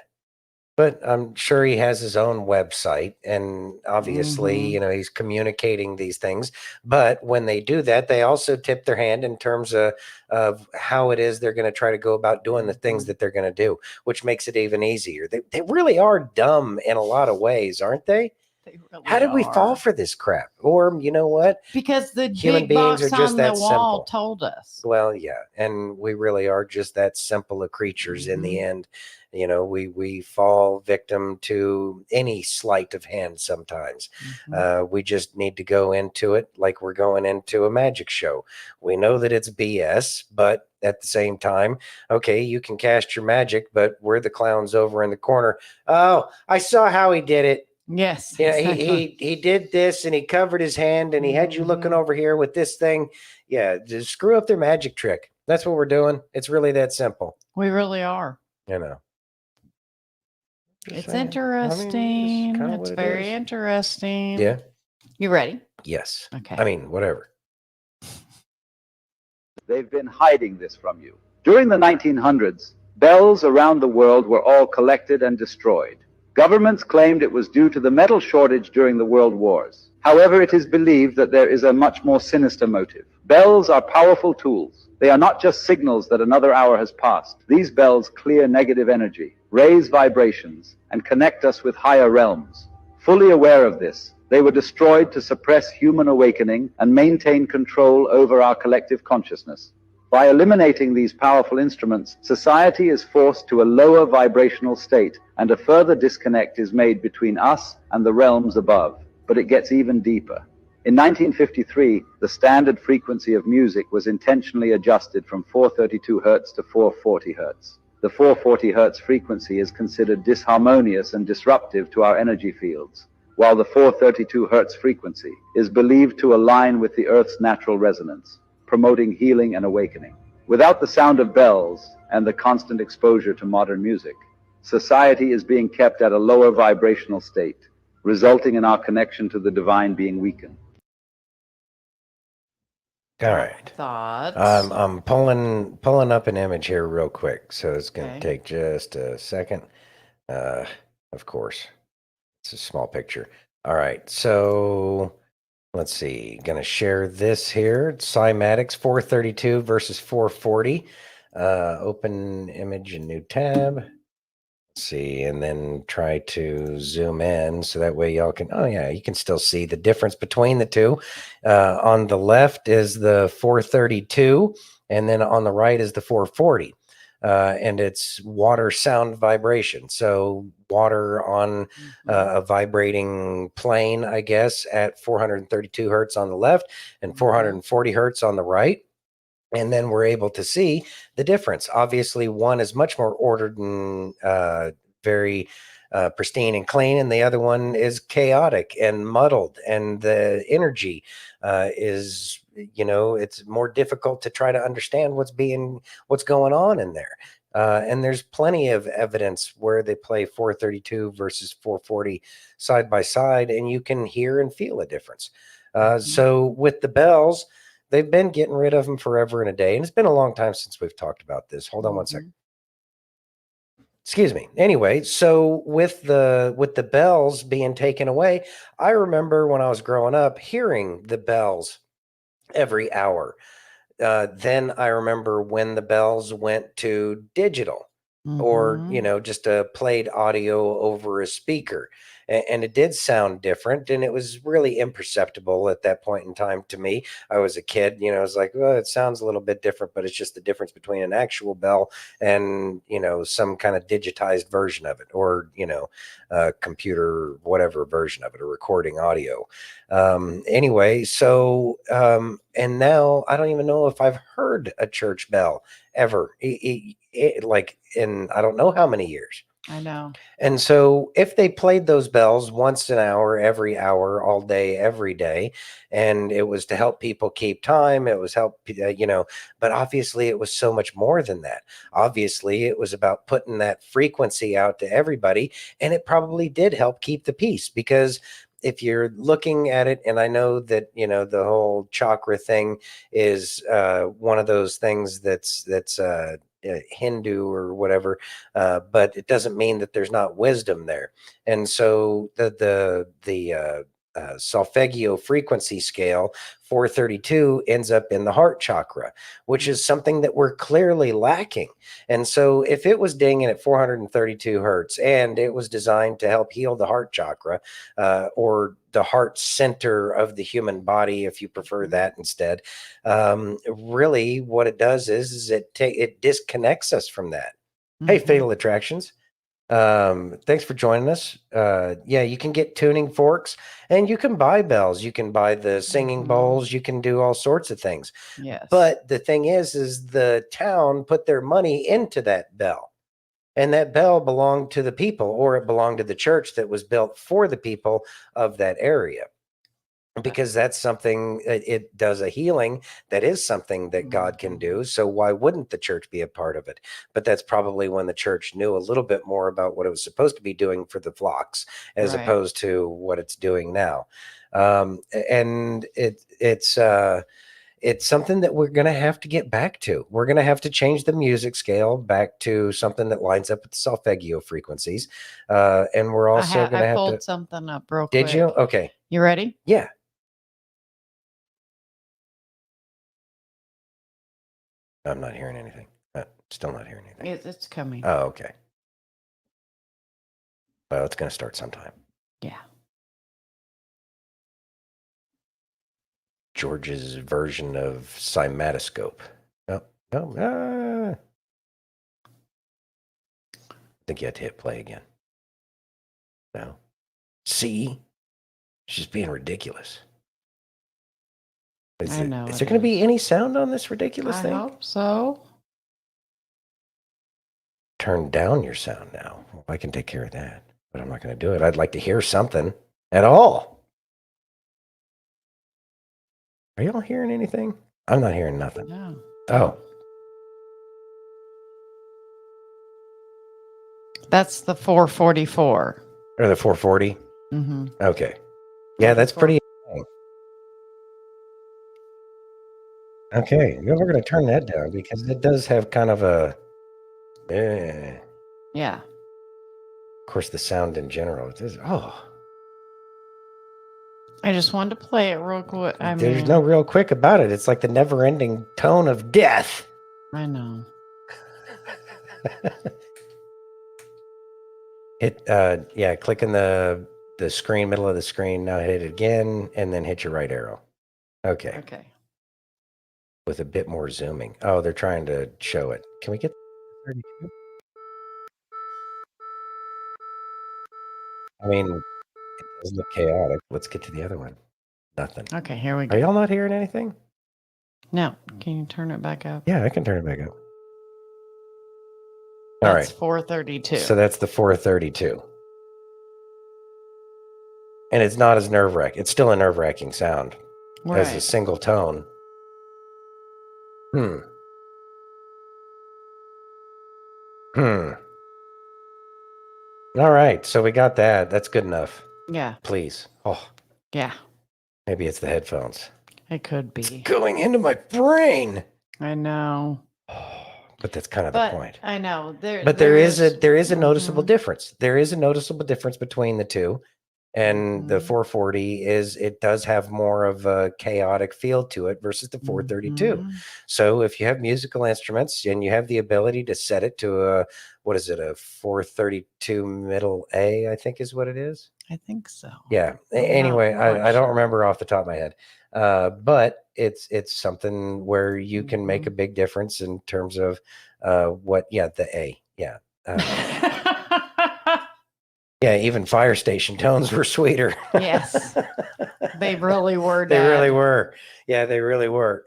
But I'm sure he has his own website, and obviously, you know, he's communicating these things. But when they do that, they also tip their hand in terms of how it is they're going to try to go about doing the things that they're going to do, which makes it even easier. They really are dumb in a lot of ways, aren't they? How did we fall for this crap? Or, you know what? Because the Human big beings box are just on the that wall simple. told us. Well, yeah, and we really are just that simple of creatures in the end. You know, we fall victim to any sleight of hand sometimes. We just need to go into it like we're going into a magic show. We know that it's BS, but at the same time, okay, you can cast your magic, but we're the clowns over in the corner. Oh, I saw how he did it. Yes. Yeah, exactly. he did this and he covered his hand and he had you looking over here with this thing. Yeah, just screw up their magic trick. That's what we're doing. It's really that simple. We really are. You know. It's saying. interesting. kinda It's what it very is. interesting. Yeah. You ready? Yes. Okay. I mean, whatever. They've been hiding this from you. During the 1900s, bells around the world were all collected and destroyed. Governments claimed it was due to the metal shortage during the world wars. However, it is believed that there is a much more sinister motive. Bells are powerful tools. They are not just signals that another hour has passed. These bells clear negative energy, raise vibrations, and connect us with higher realms. Fully aware of this, they were destroyed to suppress human awakening and maintain control over our collective consciousness. By eliminating these powerful instruments, society is forced to a lower vibrational state, and a further disconnect is made between us and the realms above. But it gets even deeper. In 1953, the standard frequency of music was intentionally adjusted from 432 Hz to 440 Hz. The 440 Hz frequency is considered disharmonious and disruptive to our energy fields, while the 432 Hz frequency is believed to align with the Earth's natural resonance, promoting healing and awakening. Without the sound of bells and the constant exposure to modern music, society is being kept at a lower vibrational state, resulting in our connection to the divine being weakened. All right. Thoughts? I'm pulling up an image here real quick, so it's going to Okay. take just a second. Of course, it's a small picture. All right, so let's see. Going to share this here. Cymatics 432 versus 440. Open image in new tab. Let's see, and then try to zoom in so that way y'all can. Oh yeah, you can still see the difference between the two. On the left is the 432, and then on the right is the 440. And it's water sound vibration. So water on a vibrating plane, I guess, at 432 hertz on the left and 440 hertz on the right. And then we're able to see the difference. Obviously, one is much more ordered and very pristine and clean, and the other one is chaotic and muddled. And the energy is, it's more difficult to try to understand what's going on in there. And there's plenty of evidence where they play 432 versus 440 side by side, and you can hear and feel a difference. So with the bells, they've been getting rid of them forever and a day. And it's been a long time since we've talked about this. Hold on one second. Excuse me. Anyway, so with the bells being taken away, I remember when I was growing up hearing the bells every hour. Then I remember when the bells went to digital or, just a played audio over a speaker. And it did sound different, and it was really imperceptible at that point in time to me. I was a kid, I was like, well, it sounds a little bit different, but it's just the difference between an actual bell and, some kind of digitized version of it, or, a computer, whatever version of it, or recording audio. Anyway, so, and now I don't even know if I've heard a church bell ever, like in, I don't know how many years. I know. And so if they played those bells once an hour, every hour, all day, every day, and it was to help people keep time, it was help, but obviously it was so much more than that. Obviously it was about putting that frequency out to everybody, and it probably did help keep the peace, because if you're looking at it, and I know that, the whole chakra thing is one of those things that's Hindu or whatever, but it doesn't mean that there's not wisdom there. And so the Solfeggio frequency scale 432 ends up in the heart chakra, which is something that we're clearly lacking. And so if it was dinging at 432 hertz and it was designed to help heal the heart chakra, or the heart center of the human body, if you prefer that instead, really what it does is it disconnects us from that. Hey, Fatal Attractions. Thanks for joining us. Yeah, you can get tuning forks, and you can buy bells. You can buy the singing bowls. You can do all sorts of things. Yes. But the thing is the town put their money into that bell, and that bell belonged to the people, or it belonged to the church that was built for the people of that area. because that's something, it does a healing. That is something that God can do. So why wouldn't the church be a part of it? But that's probably when the church knew a little bit more about what it was supposed to be doing for the flocks, as Right. opposed to what it's doing now. And it's something that we're going to have to get back to. We're going to have to change the music scale back to something that lines up with the solfeggio frequencies. And we're also going to I have pulled to. something up real quick. Did you? Okay. You ready? Yeah. I'm not hearing anything. Still not hearing anything. It's coming. Oh, okay. Well, it's going to start sometime. Yeah. George's version of Cinematoscope. No. I think you have to hit play again. No. See? She's being ridiculous. Is I know there it going to be any sound on this ridiculous I thing? hope so. Turn down your sound now. Well, I can take care of that, but I'm not going to do it. I'd like to hear something at all. Are y'all hearing anything? I'm not hearing nothing. No. Oh, That's the 444. or the 440? Mm-hmm. Okay. Yeah, that's pretty. Okay, well, we're going to turn that down because it does have kind of a. Yeah. Of course, the sound in general. It is, I just wanted to play it real quick. there's no real quick about it. It's like the never-ending tone of death. I know. Hit, click in the screen, middle of the screen. Now hit it again, and then hit your right arrow. Okay. Okay. With a bit more zooming. Oh, they're trying to show it. Can we get 32? I mean, it does look chaotic. Let's get to the other one. Nothing. Okay, here we go. Are y'all not hearing anything? No. Can you turn it back up? Yeah, I can turn it back up. All That's right. 432. So that's the 432. And it's not as nerve-wracking. It's still a nerve-wracking sound as a Right. single tone. All right. So we got that. That's good enough. Yeah. Please. Oh, Yeah. maybe it's the headphones. It could be. Going into my brain. I know. But that's kind of But the point. I know. But there is a noticeable difference. There is a noticeable difference between the two. And the 440 it does have more of a chaotic feel to it versus the 432. So if you have musical instruments and you have the ability to set it to a 432 middle A, I think is what it is. I think so. Yeah. Anyway, I don't remember off the top of my head. But it's something where you can make a big difference in terms of the A. Yeah. Yeah, even fire station tones were sweeter. Yes. They really were. They really Dad. were. Yeah, they really were.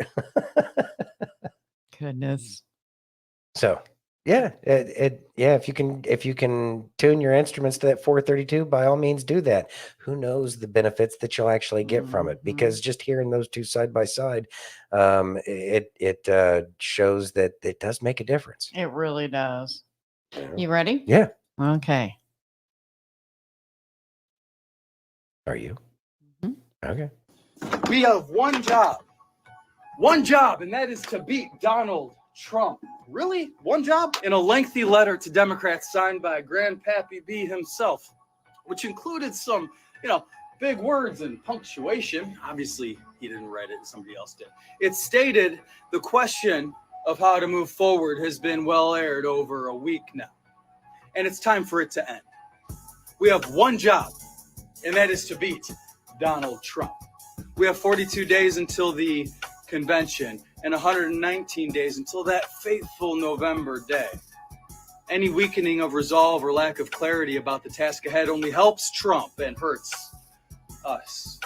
Goodness. So, yeah, if you can tune your instruments to that 432, by all means do that. Who knows the benefits that you'll actually get from it? Because just hearing those two side by side, it shows that it does make a difference. It really does. You ready? Yeah. Okay. Are you? Okay. We have one job, and that is to beat Donald Trump. Really? One job? In a lengthy letter to Democrats signed by Grandpappy B himself, which included some, big words and punctuation. Obviously, he didn't write it, somebody else did. It stated the question of how to move forward has been well aired over a week now, and it's time for it to end. We have one job, and that is to beat Donald Trump. We have 42 days until the convention and 119 days until that fateful November day. Any weakening of resolve or lack of clarity about the task ahead only helps Trump and hurts us.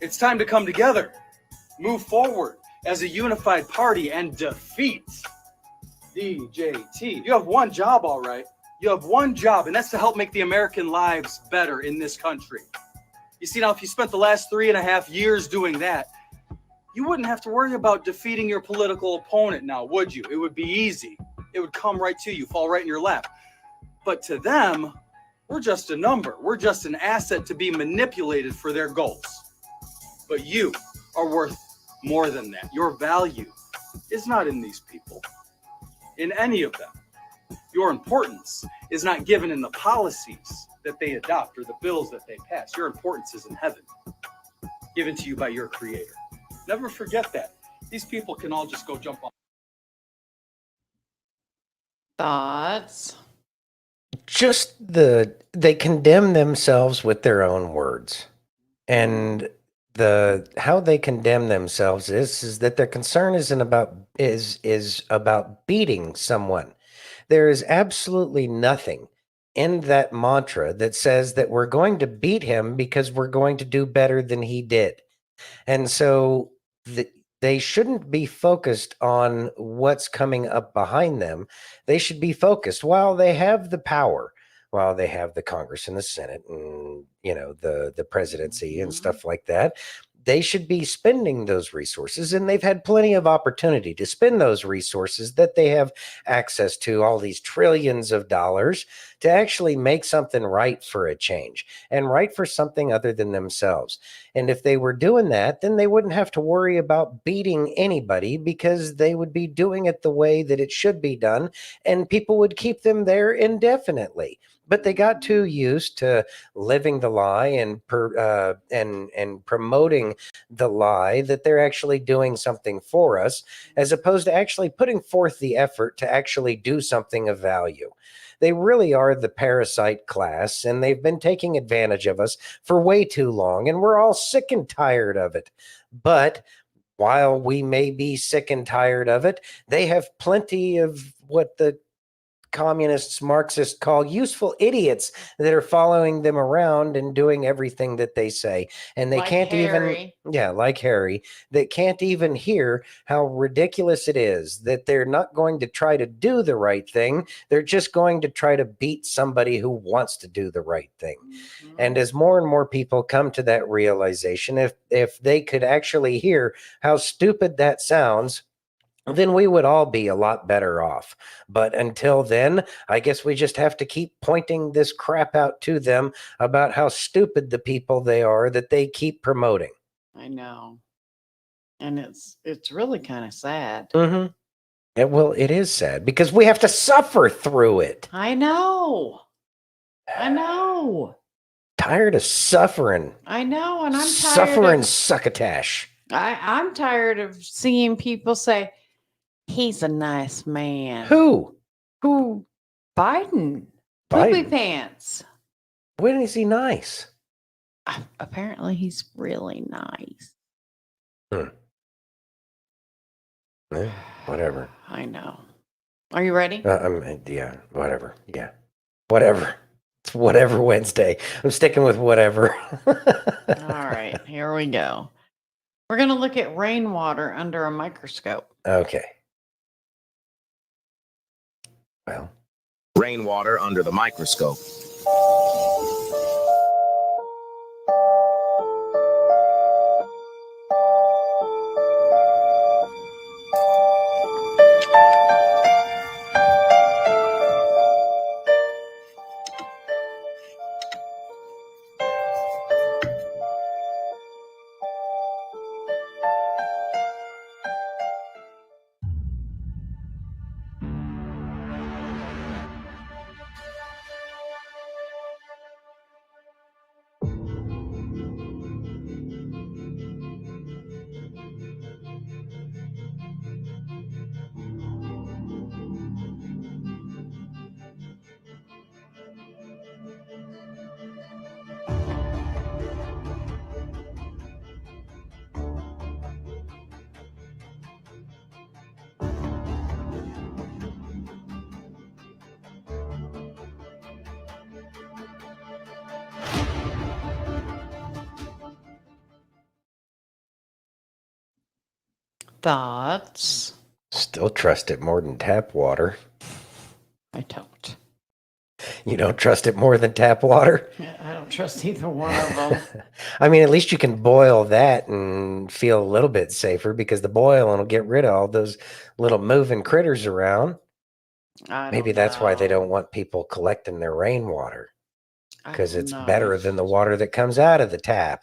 It's time to come together, move forward as a unified party, and defeat DJT. You have one job, all right. You have one job, and that's to help make the American lives better in this country. You see, now, if you spent the last 3.5 years doing that, you wouldn't have to worry about defeating your political opponent now, would you? It would be easy. It would come right to you, fall right in your lap. But to them, we're just a number. We're just an asset to be manipulated for their goals. But you are worth more than that. Your value is not in these people, in any of them. Your importance is not given in the policies that they adopt or the bills that they pass. Your importance is in heaven, given to you by your Creator. Never forget that. These people can all just go jump on. Thoughts? Just they condemn themselves with their own words. And how they condemn themselves is that their concern isn't about is about beating someone. There is absolutely nothing in that mantra that says that we're going to beat him because we're going to do better than he did. And so they shouldn't be focused on what's coming up behind them. They should be focused while they have the power, while they have the Congress and the Senate and, the presidency and stuff like that. They should be spending those resources, and they've had plenty of opportunity to spend those resources that they have access to, all these trillions of dollars, to actually make something right for a change and right for something other than themselves. And if they were doing that, then they wouldn't have to worry about beating anybody, because they would be doing it the way that it should be done, and people would keep them there indefinitely. But they got too used to living the lie and promoting the lie that they're actually doing something for us, as opposed to actually putting forth the effort to actually do something of value. They really are the parasite class, and they've been taking advantage of us for way too long, and we're all sick and tired of it. But while we may be sick and tired of it, they have plenty of what the communists, Marxists call useful idiots that are following them around and doing everything that they say. And they Like can't Harry. like Harry, they can't even hear how ridiculous it is that they're not going to try to do the right thing. They're just going to try to beat somebody who wants to do the right thing. And as more and more people come to that realization, if they could actually hear how stupid that sounds, then we would all be a lot better off. But until then, I guess we just have to keep pointing this crap out to them about how stupid the people they are that they keep promoting. I know. And it's really kind of sad. Mm-hmm. Well, it is sad because we have to suffer through it. I know. Tired of suffering. I know. And I'm tired Suffering of, succotash. I'm tired of seeing people say, he's a nice man. Who? Biden. Biden? Poopy pants. When is he nice? Apparently, he's really nice. Whatever. I know. Are you ready? Yeah, whatever. Yeah, whatever. It's whatever Wednesday. I'm sticking with whatever. All right, here we go. We're going to look at rainwater under a microscope. Okay. Well, rainwater under the microscope. Thoughts? Still trust it more than tap water. I don't. You don't trust it more than tap water? Yeah, I don't trust either one of them. I mean, at least you can boil that and feel a little bit safer because the boiling will get rid of all those little moving critters around. Maybe that's why they don't want people collecting their rainwater because it's better than the water that comes out of the tap.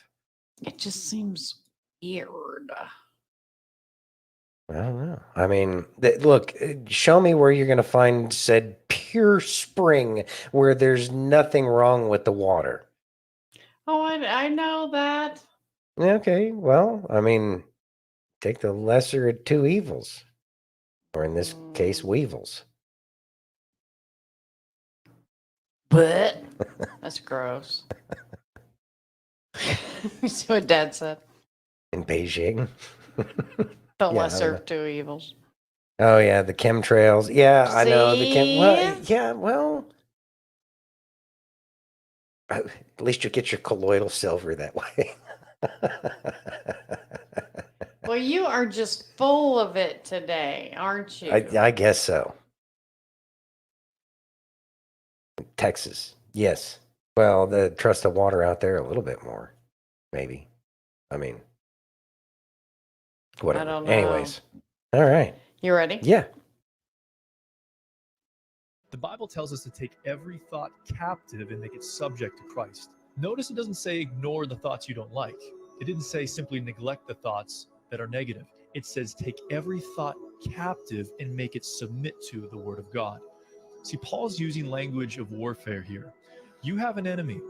It just seems weird. I don't know. I mean, look, show me where you're going to find said pure spring where there's nothing wrong with the water. Oh, I know that. Okay, well, I mean, take the lesser of two evils, or in this case, weevils. But that's gross. You see what Dad said? In Beijing. The Yeah, I lesser don't know. of two evils. Oh yeah, the chemtrails. Yeah, I know the chem. Well, See? yeah, well, at least you get your colloidal silver that way. Well, you are just full of it today, aren't you? I guess so. Texas, yes. Well, the trust the water out there a little bit more, maybe. I mean, whatever. don't know. Anyways, all right. You ready? Yeah. The Bible tells us to take every thought captive and make it subject to Christ. Notice it doesn't say ignore the thoughts you don't like. It didn't say simply neglect the thoughts that are negative. It says take every thought captive and make it submit to the Word of God. See, Paul's using language of warfare here. You have an enemy,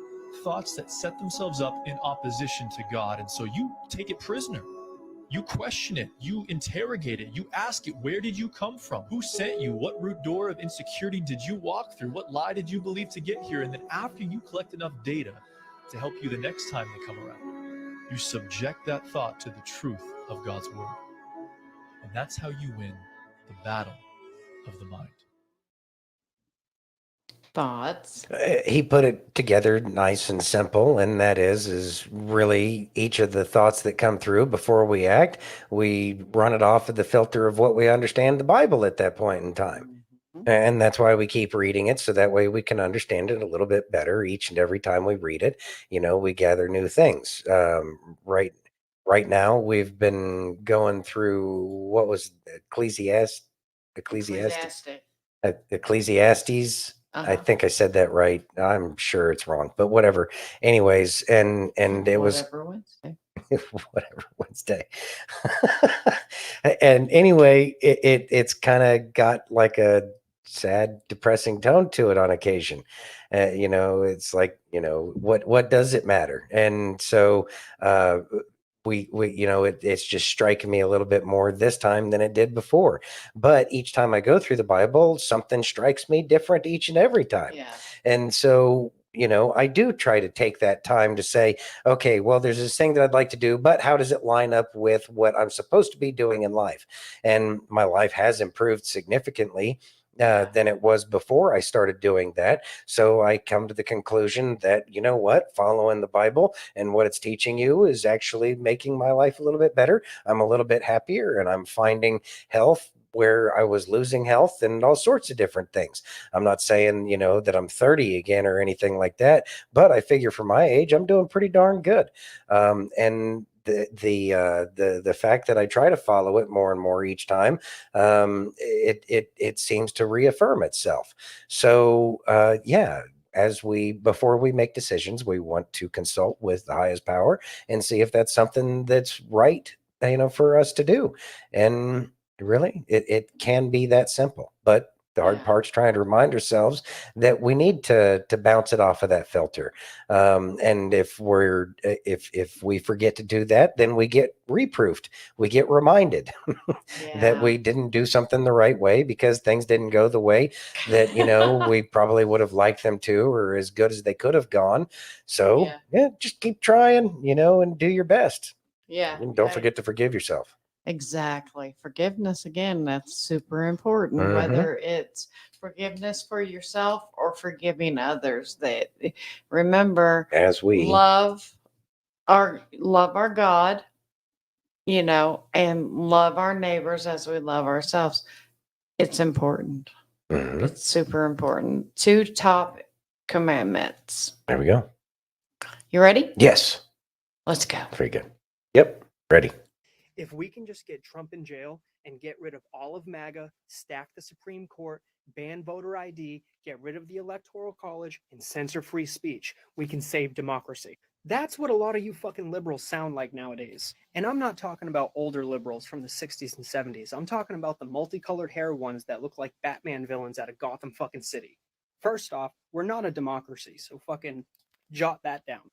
thoughts that set themselves up in opposition to God, and so you take it prisoner. You question it, you interrogate it, you ask it, where did you come from? Who sent you? What root door of insecurity did you walk through? What lie did you believe to get here? And then after you collect enough data to help you the next time they come around, you subject that thought to the truth of God's word. And that's how you win the battle of the mind. Thoughts. He put it together nice and simple, and that is really each of the thoughts that come through before we act, we run it off of the filter of what we understand the Bible at that point in time. And that's why we keep reading it, so that way we can understand it a little bit better each and every time we read it. You know, we gather new things. Right now, we've been going through what was Ecclesiastes. I think I said that right. I'm sure it's wrong, but whatever. Anyways, and it was Whatever Wednesday. whatever Wednesday. And anyway, it's kind of got like a sad, depressing tone to it on occasion. You know, it's like, you know, what does it matter? And so we you know, it's just striking me a little bit more this time than it did before. But each time I go through the Bible, something strikes me different each and every time. Yeah. And so, you know, I do try to take that time to say, okay, well, there's this thing that I'd like to do, but how does it line up with what I'm supposed to be doing in life? And my life has improved significantly than it was before I started doing that. So I come to the conclusion that, you know what, following the Bible and what it's teaching you is actually making my life a little bit better. I'm a little bit happier, and I'm finding health where I was losing health and all sorts of different things. I'm not saying, you know, that I'm 30 again or anything like that, but I figure for my age, I'm doing pretty darn good. And the fact that I try to follow it more and more each time, it seems to reaffirm itself. So yeah, before we make decisions, we want to consult with the highest power and see if that's something that's right, you know, for us to do. And really, it can be that simple, but the hard part's trying to remind ourselves that we need to bounce it off of that filter. And if we forget to do that, then we get reproofed. We get reminded that we didn't do something the right way because things didn't go the way that, you know, we probably would have liked them to, or as good as they could have gone. So yeah, just keep trying, you know, and do your best. Yeah. And don't forget to forgive yourself. Exactly. Forgiveness, again, that's super important, Mhm. whether it's forgiveness for yourself or forgiving others. That remember, As we love our God, you know, and love our neighbors as we love ourselves. It's important. Mhm. It's super important. Two top commandments. There we go. You ready? Yes. Let's go. Very good. Yep. Ready. If we can just get Trump in jail and get rid of all of MAGA, stack the Supreme Court, ban voter ID, get rid of the Electoral College, and censor free speech, we can save democracy. That's what a lot of you fucking liberals sound like nowadays. And I'm not talking about older liberals from the 60s and 70s. I'm talking about the multicolored hair ones that look like Batman villains out of Gotham fucking City. First off, we're not a democracy, so fucking jot that down.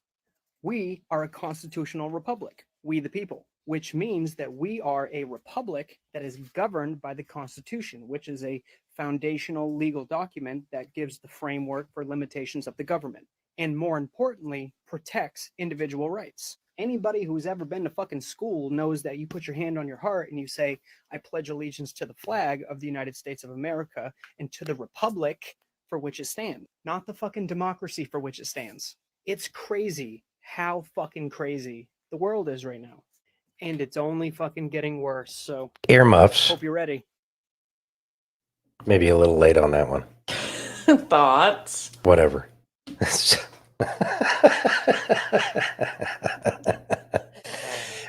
We are a constitutional republic, we the people, which means that we are a republic that is governed by the Constitution, which is a foundational legal document that gives the framework for limitations of the government, and more importantly, protects individual rights. Anybody who's ever been to fucking school knows that you put your hand on your heart and you say, I pledge allegiance to the flag of the United States of America and to the republic for which it stands, not the fucking democracy for which it stands. It's crazy how fucking crazy the world is right now. And it's only fucking getting worse. So Earmuffs. hope you're ready. Maybe a little late on that one. Thoughts? Whatever.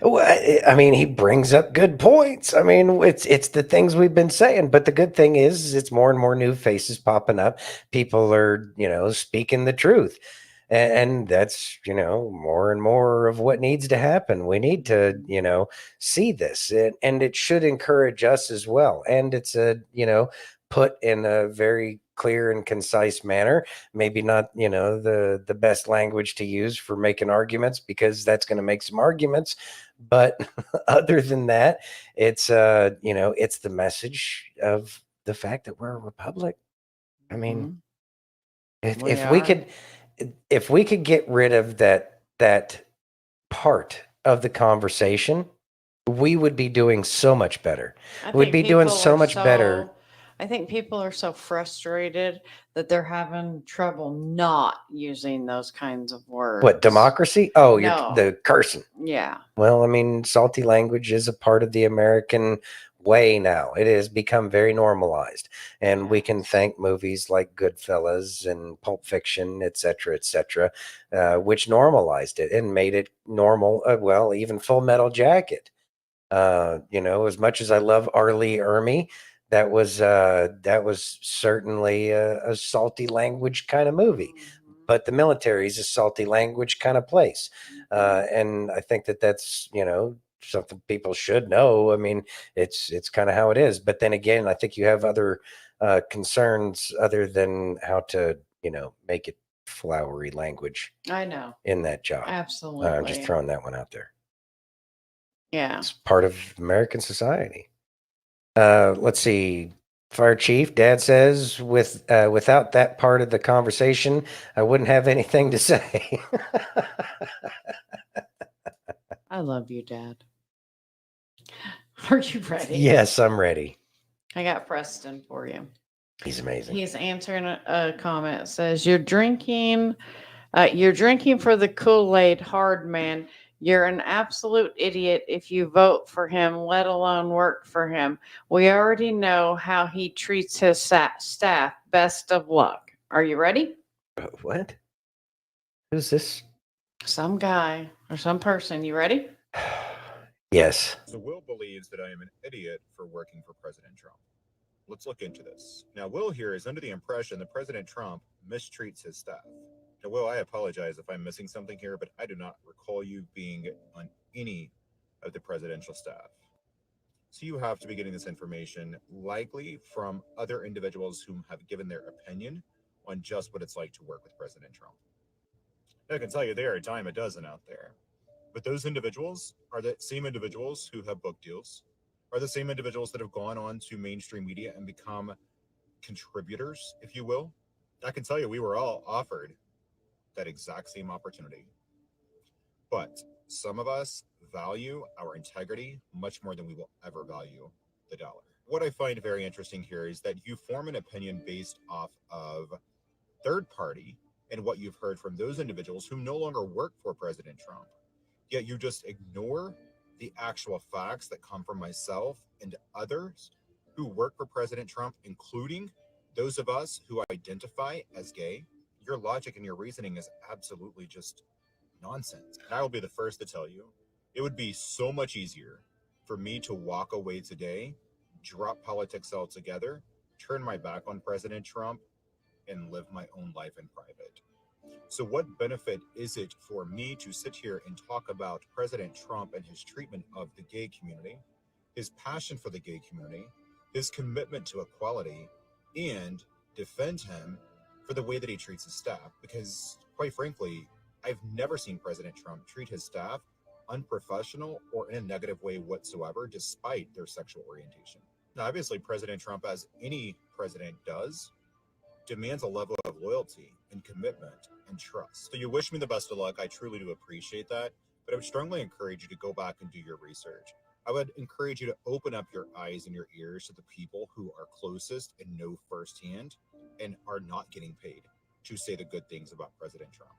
Well, I mean, he brings up good points. I mean, it's the things we've been saying, but the good thing is it's more and more new faces popping up. People are, speaking the truth. And that's, more and more of what needs to happen. We need to, see this, and it should encourage us as well. And it's put in a very clear and concise manner. Maybe not, the best language to use for making arguments, because that's going to make some arguments. But other than that, it's, it's the message of the fact that we're a republic. I mean, if we could get rid of that part of the conversation, we would be doing so much better. We'd be doing so much better. I think people are so frustrated that they're having trouble not using those kinds of words. What, democracy? Oh, No. the cursing. Yeah. Well, I mean, salty language is a part of the American way now. It has become very normalized, and we can thank movies like Goodfellas and Pulp Fiction, et cetera, which normalized it and made it normal. Well, even Full Metal Jacket. As much as I love R. Lee Ermey, that was certainly a salty language kind of movie. But the military is a salty language kind of place, and I think that's something people should know. I mean, it's kind of how it is. But then again, I think you have other concerns other than how to make it flowery language. I know. In that job. Absolutely. I'm just throwing that one out there. Yeah. It's part of American society. Let's see. Fire Chief, Dad says, without that part of the conversation, I wouldn't have anything to say. I love you, Dad. Are you ready? Yes, I'm ready. I got Preston for you. He's amazing. He's answering a comment. It says, you're drinking for the Kool-Aid hard man. You're an absolute idiot if you vote for him, let alone work for him. We already know how he treats his staff. Best of luck. Are you ready? What? Who's this? Some guy or some person. You ready? Yes. So Will believes that I am an idiot for working for President Trump. Let's look into this. Now, Will here is under the impression that President Trump mistreats his staff. Now, Will, I apologize if I'm missing something here, but I do not recall you being on any of the presidential staff. So you have to be getting this information likely from other individuals who have given their opinion on just what it's like to work with President Trump. I can tell you there are a dime a dozen out there. But those individuals are the same individuals who have book deals, are the same individuals that have gone on to mainstream media and become contributors, if you will. I can tell you we were all offered that exact same opportunity. But some of us value our integrity much more than we will ever value the dollar. What I find very interesting here is that you form an opinion based off of third party and what you've heard from those individuals who no longer work for President Trump. Yet you just ignore the actual facts that come from myself and others who work for President Trump, including those of us who identify as gay. your logic and your reasoning is absolutely just nonsense. And I will be the first to tell you, it would be so much easier for me to walk away today, drop politics altogether, turn my back on President Trump, and live my own life in private. So what benefit is it for me to sit here and talk about President Trump and his treatment of the gay community, his passion for the gay community, his commitment to equality, and defend him for the way that he treats his staff? Because quite frankly, I've never seen President Trump treat his staff unprofessional or in a negative way whatsoever, despite their sexual orientation. Now, obviously, President Trump, as any president does, demands a level of loyalty and commitment and trust. So you wish me the best of luck. I truly do appreciate that, but I would strongly encourage you to go back and do your research. I would encourage you to open up your eyes and your ears to the people who are closest and know firsthand and are not getting paid to say the good things about President Trump.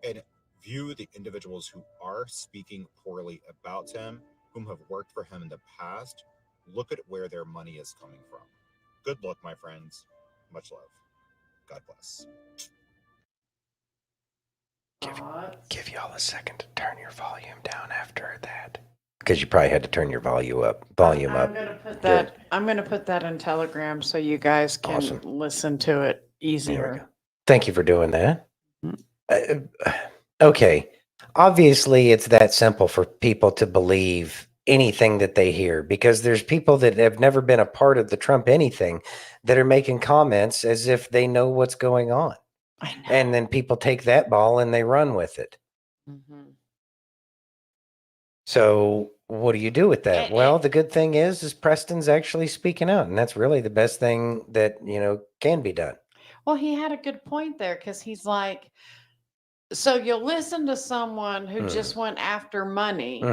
And view the individuals who are speaking poorly about him, whom have worked for him in the past. Look at where their money is coming from. Good luck, my friends. Much love. God bless. Give y'all a second to turn your volume down after that, because you probably had to turn your volume up. I'm gonna put that in Telegram so you guys can listen to it easier. Thank you for doing that. Okay. Obviously, it's that simple for people to believe anything that they hear, because there's people that have never been a part of the Trump anything that are making comments as if they know what's going on. And then people take that ball and they run with it. So what do you do with that? Well, the good thing is Preston's actually speaking out, and that's really the best thing that, can be done. Well, he had a good point there, because he's like, so you'll listen to someone who just went after money,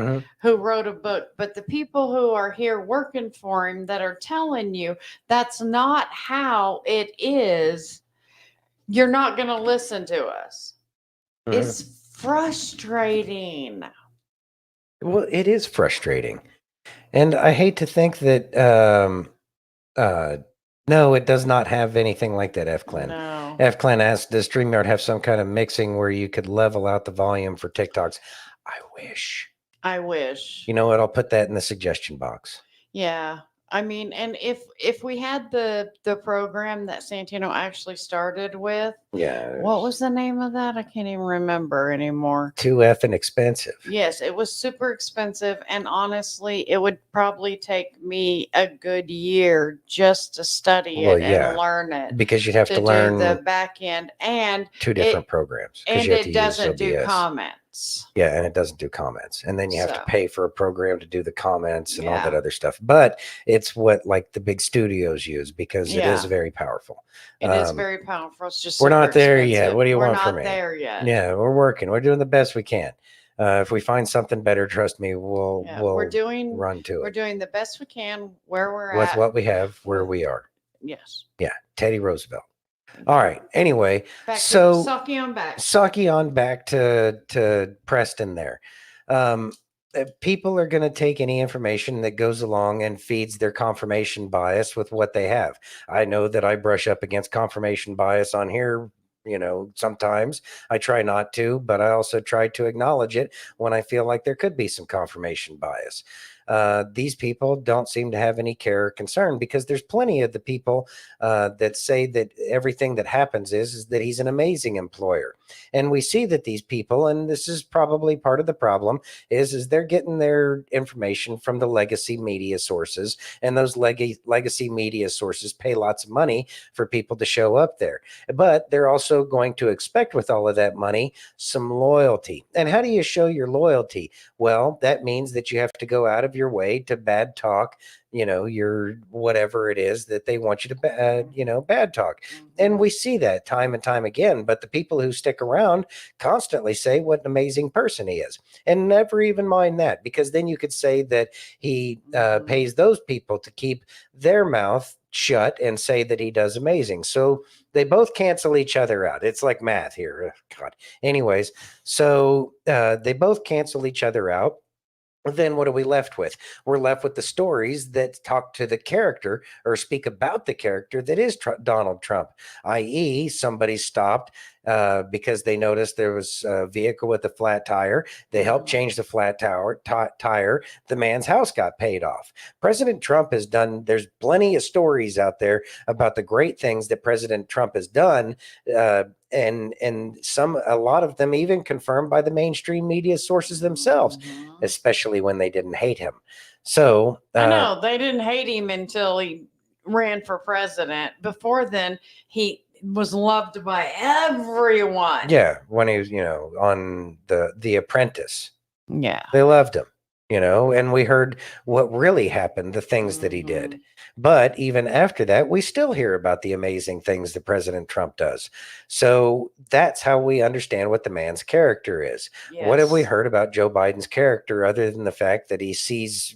who wrote a book, but the people who are here working for him that are telling you that's not how it is, you're not going to listen to us. It's frustrating. Well, it is frustrating. And I hate to think that, no, it does not have anything like that, FClan. No. FClan asked, does StreamYard have some kind of mixing where you could level out the volume for TikToks? I wish. You know what? I'll put that in the suggestion box. Yeah. I mean, and if we had the program that Santino actually started with, what was the name of that? I can't even remember anymore. Too effing expensive. Yes, it was super expensive, and honestly, it would probably take me a good year just to study it and learn it. Because you'd have to learn do the back end and two different programs. And it doesn't do comments. Yeah, and it doesn't do comments. And then you have to pay for a program to do the comments and all that other stuff. But it's what like the big studios use, because it is very powerful. It is very powerful. It's just we're not there expensive. yet. What do you want from me? We're not there yet. Yeah, we're working. We're doing the best we can. If we find something better, trust me, we'll run to it. We're doing the best we can where we're with at. what we have, where we are. Yes. Yeah, Teddy Roosevelt. All right. Anyway, Saki on back to Preston there. People are going to take any information that goes along and feeds their confirmation bias with what they have. I know that I brush up against confirmation bias on here. Sometimes I try not to, but I also try to acknowledge it when I feel like there could be some confirmation bias. These people don't seem to have any care or concern, because there's plenty of the people that say that everything that happens is that he's an amazing employer. And we see that these people, and this is probably part of the problem, is they're getting their information from the legacy media sources, and those legacy media sources pay lots of money for people to show up there. But they're also going to expect, with all of that money, some loyalty. And how do you show your loyalty? Well, that means that you have to go out of your way to bad talk, your whatever it is that they want you to, bad talk. And we see that time and time again. But the people who stick around constantly say what an amazing person he is, and never even mind that, because then you could say that he pays those people to keep their mouth shut and say that he does amazing. So they both cancel each other out. It's like math here. God. Anyways, so they both cancel each other out. then what are we left with? We're left with the stories that talk to the character or speak about the character that is Donald Trump, i.e., somebody stopped because they noticed there was a vehicle with a flat tire. They helped change the flat tire. The man's house got paid off. President Trump has done, there's plenty of stories out there about the great things that President Trump has done. And a lot of them even confirmed by the mainstream media sources themselves, especially when they didn't hate him. So I know they didn't hate him until he ran for president. Before then, he was loved by everyone. Yeah, when he was, on the Apprentice. Yeah, they loved him, and we heard what really happened, the things that he did. But even after that, we still hear about the amazing things that President Trump does. So that's how we understand what the man's character is. What have we heard about Joe Biden's character other than the fact that he sees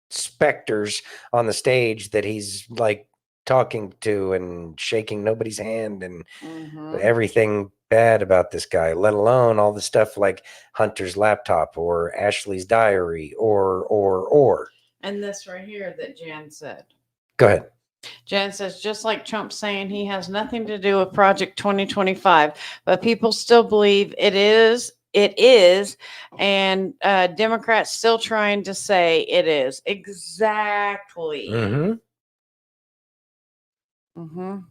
specters on the stage that he's like talking to and shaking nobody's hand and everything bad about this guy, let alone all the stuff like Hunter's laptop or Ashley's diary or. And this right here that Jan said. Go ahead. Jan says, just like Trump saying he has nothing to do with Project 2025, but people still believe it is, and Democrats still trying to say it is. Exactly.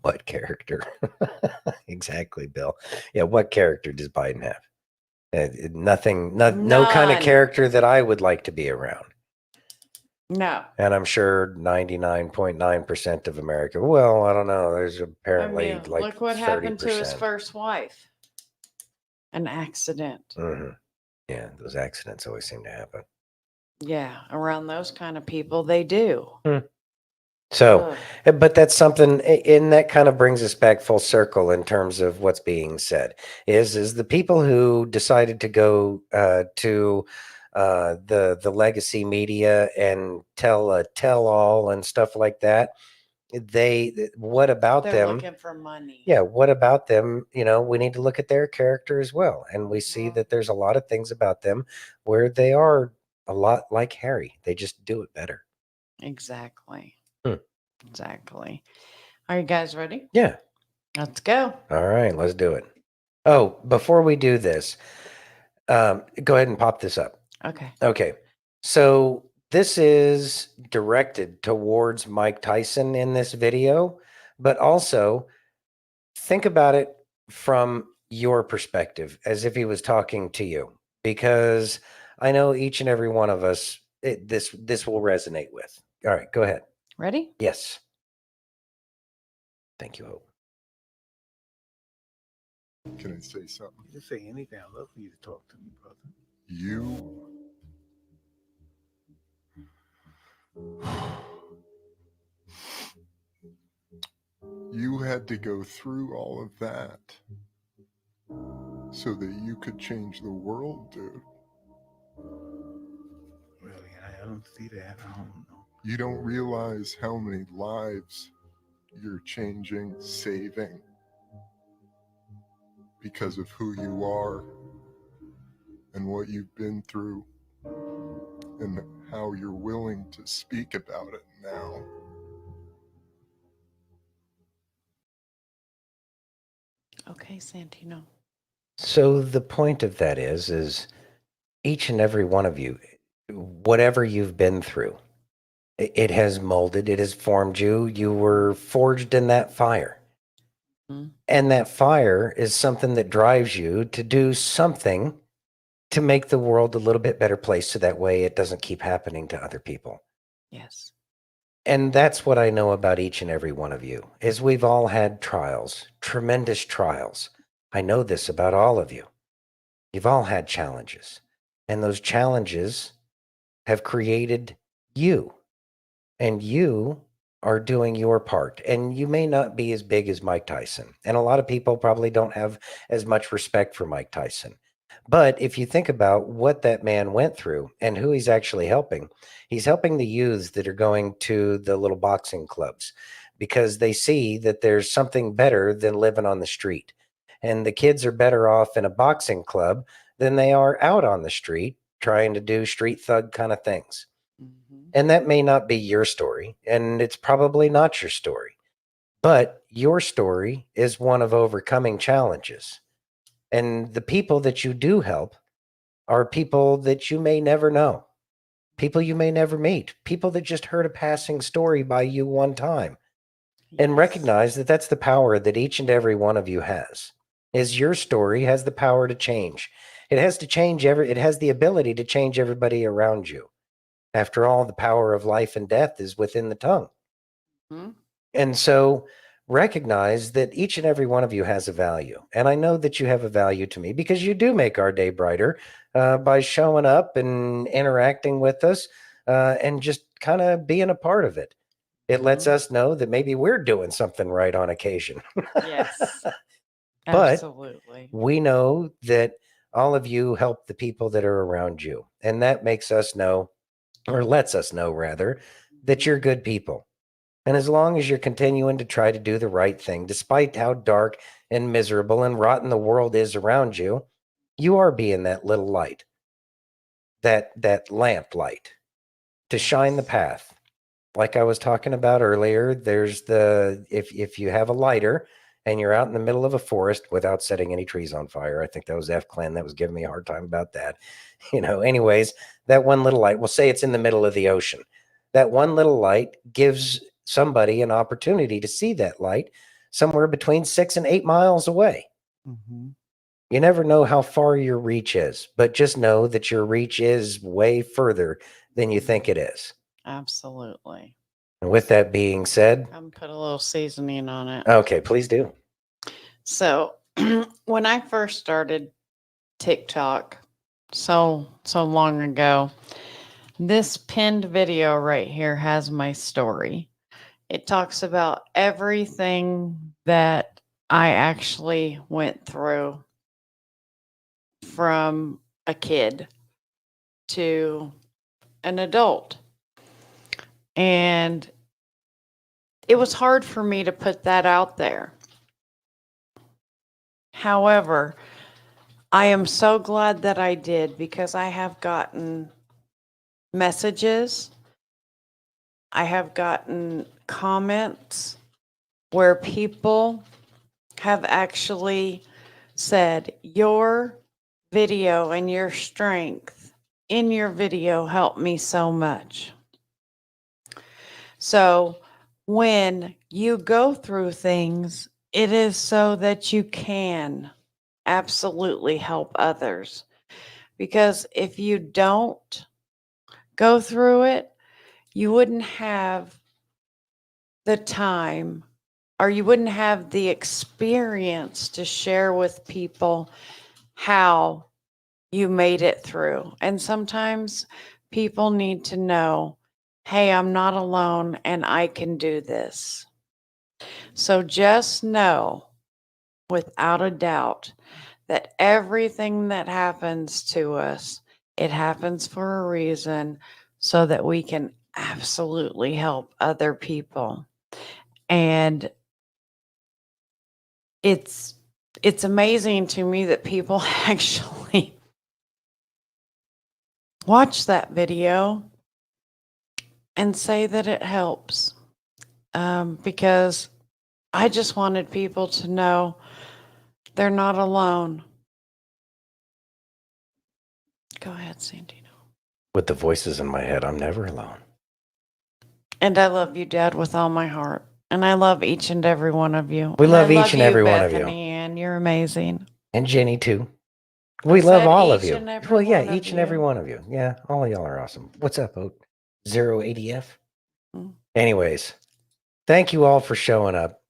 What character? Exactly, Bill. Yeah, what character does Biden have? Nothing, no kind of None. character that I would like to be around. No. And I'm sure 99.9% of America. Well, I don't know. There's apparently like look what 30%. happened to his first wife. An accident. Yeah, those accidents always seem to happen. Yeah, around those kind of people, they do. So, but that's something, and that kind of brings us back full circle in terms of what's being said. Is the people who decided to go to the legacy media and tell a tell-all and stuff like that? What about They're them? looking for money. Yeah, what about them? We need to look at their character as well, and we see that there's a lot of things about them where they are a lot like Harry. They just do it better. Exactly. Exactly. Are you guys ready? Yeah. Let's go. All right, let's do it. Oh, before we do this, go ahead and pop this up. Okay. Okay. So this is directed towards Mike Tyson in this video, but also think about it from your perspective as if he was talking to you, because I know each and every one of us, this will resonate with. All right, go ahead. Ready? Yes. Thank you, Hope. Can I say something? You can say anything. I'd love for you to talk to me, brother. You had to go through all of that so that you could change the world, dude. Really, I don't see that. I don't know. You don't realize how many lives you're changing, saving because of who you are and what you've been through and how you're willing to speak about it now. Okay, Santino. So the point of that is each and every one of you, whatever you've been through, it has molded, it has formed you. You were forged in that fire. And that fire is something that drives you to do something to make the world a little bit better place so that way it doesn't keep happening to other people. Yes. And that's what I know about each and every one of you, is we've all had trials, tremendous trials. I know this about all of you. You've all had challenges, and those challenges have created you, and you are doing your part. And you may not be as big as Mike Tyson, and a lot of people probably don't have as much respect for Mike Tyson. But if you think about what that man went through and who he's actually helping, he's helping the youths that are going to the little boxing clubs because they see that there's something better than living on the street. And the kids are better off in a boxing club than they are out on the street trying to do street thug kind of things. Mm-hmm. And that may not be your story, and it's probably not your story, but your story is one of overcoming challenges. And the people that you do help are people that you may never know, people you may never meet, people that just heard a passing story by you one time. And recognize that that's the power that each and every one of you has. Is your story has the power to change. It has to change it has the ability to change everybody around you. After all, the power of life and death is within the tongue. Mm-hmm. And so recognize that each and every one of you has a value. And I know that you have a value to me because you do make our day brighter by showing up and interacting with us and just kind of being a part of it. It lets us know that maybe we're doing something right on occasion. Yes. But Absolutely. we know that all of you help the people that are around you. And that makes us know, or lets us know rather, that you're good people. And as long as you're continuing to try to do the right thing, despite how dark and miserable and rotten the world is around you, you are being that little light, that lamp light to shine the path. Like I was talking about earlier, there's if you have a lighter and you're out in the middle of a forest without setting any trees on fire. I think that was F. Clan that was giving me a hard time about that. Anyways, that one little light, we'll say it's in the middle of the ocean. That one little light gives somebody an opportunity to see that light somewhere between 6 and 8 miles away. Mm-hmm. You never know how far your reach is, but just know that your reach is way further than you think it is. Absolutely. And with that being said, I'm put a little seasoning on it. okay, please do. So when I first started TikTok so long ago, this pinned video right here has my story. It talks about everything that I actually went through from a kid to an adult. And it was hard for me to put that out there. However, I am so glad that I did because I have gotten messages. I have gotten comments where people have actually said, your video and your strength in your video helped me so much. So when you go through things, it is so that you can absolutely help others. Because if you don't go through it, you wouldn't have the time or you wouldn't have the experience to share with people how you made it through. And sometimes people need to know, hey, I'm not alone and I can do this. So just know without a doubt that everything that happens to us, it happens for a reason so that we can absolutely help other people. And it's amazing to me that people actually watch that video and say that it helps. Because I just wanted people to know they're not alone. Go ahead, Santino. With the voices in my head, I'm never alone. And I love you, Dad, with all my heart. And I love each and every one of you. We And love I each and every one of you. Bethany, and you're amazing. And Jenny too. We I love said all of each you. and every Well, yeah, one of each and every you. one of you. Yeah, all of y'all are awesome. What's up, Oat? 080F? Mm. Anyways, thank you all for showing up.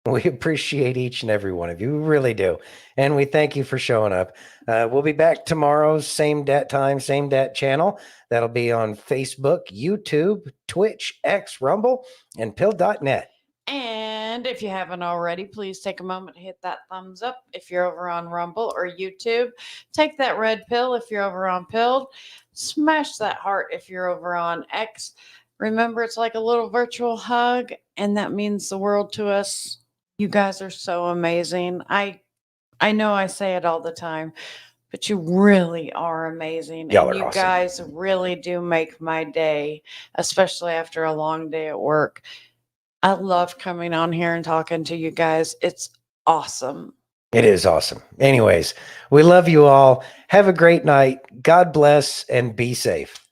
We appreciate each and every one of you. We really do. And we thank you for showing up. We'll be back tomorrow, same time, same channel. That'll be on Facebook, YouTube, Twitch, X, Rumble, and pill.net. And if you haven't already, please take a moment to hit that thumbs up if you're over on Rumble or YouTube. Take that red pill if you're over on Pilled. Smash that heart if you're over on X. Remember, it's like a little virtual hug, and that means the world to us. You guys are so amazing. I know I say it all the time, but you really are amazing. Y'all and are you awesome. guys really do make my day, especially after a long day at work. I love coming on here and talking to you guys. It's awesome. It is awesome. Anyways, we love you all. Have a great night. God bless and be safe.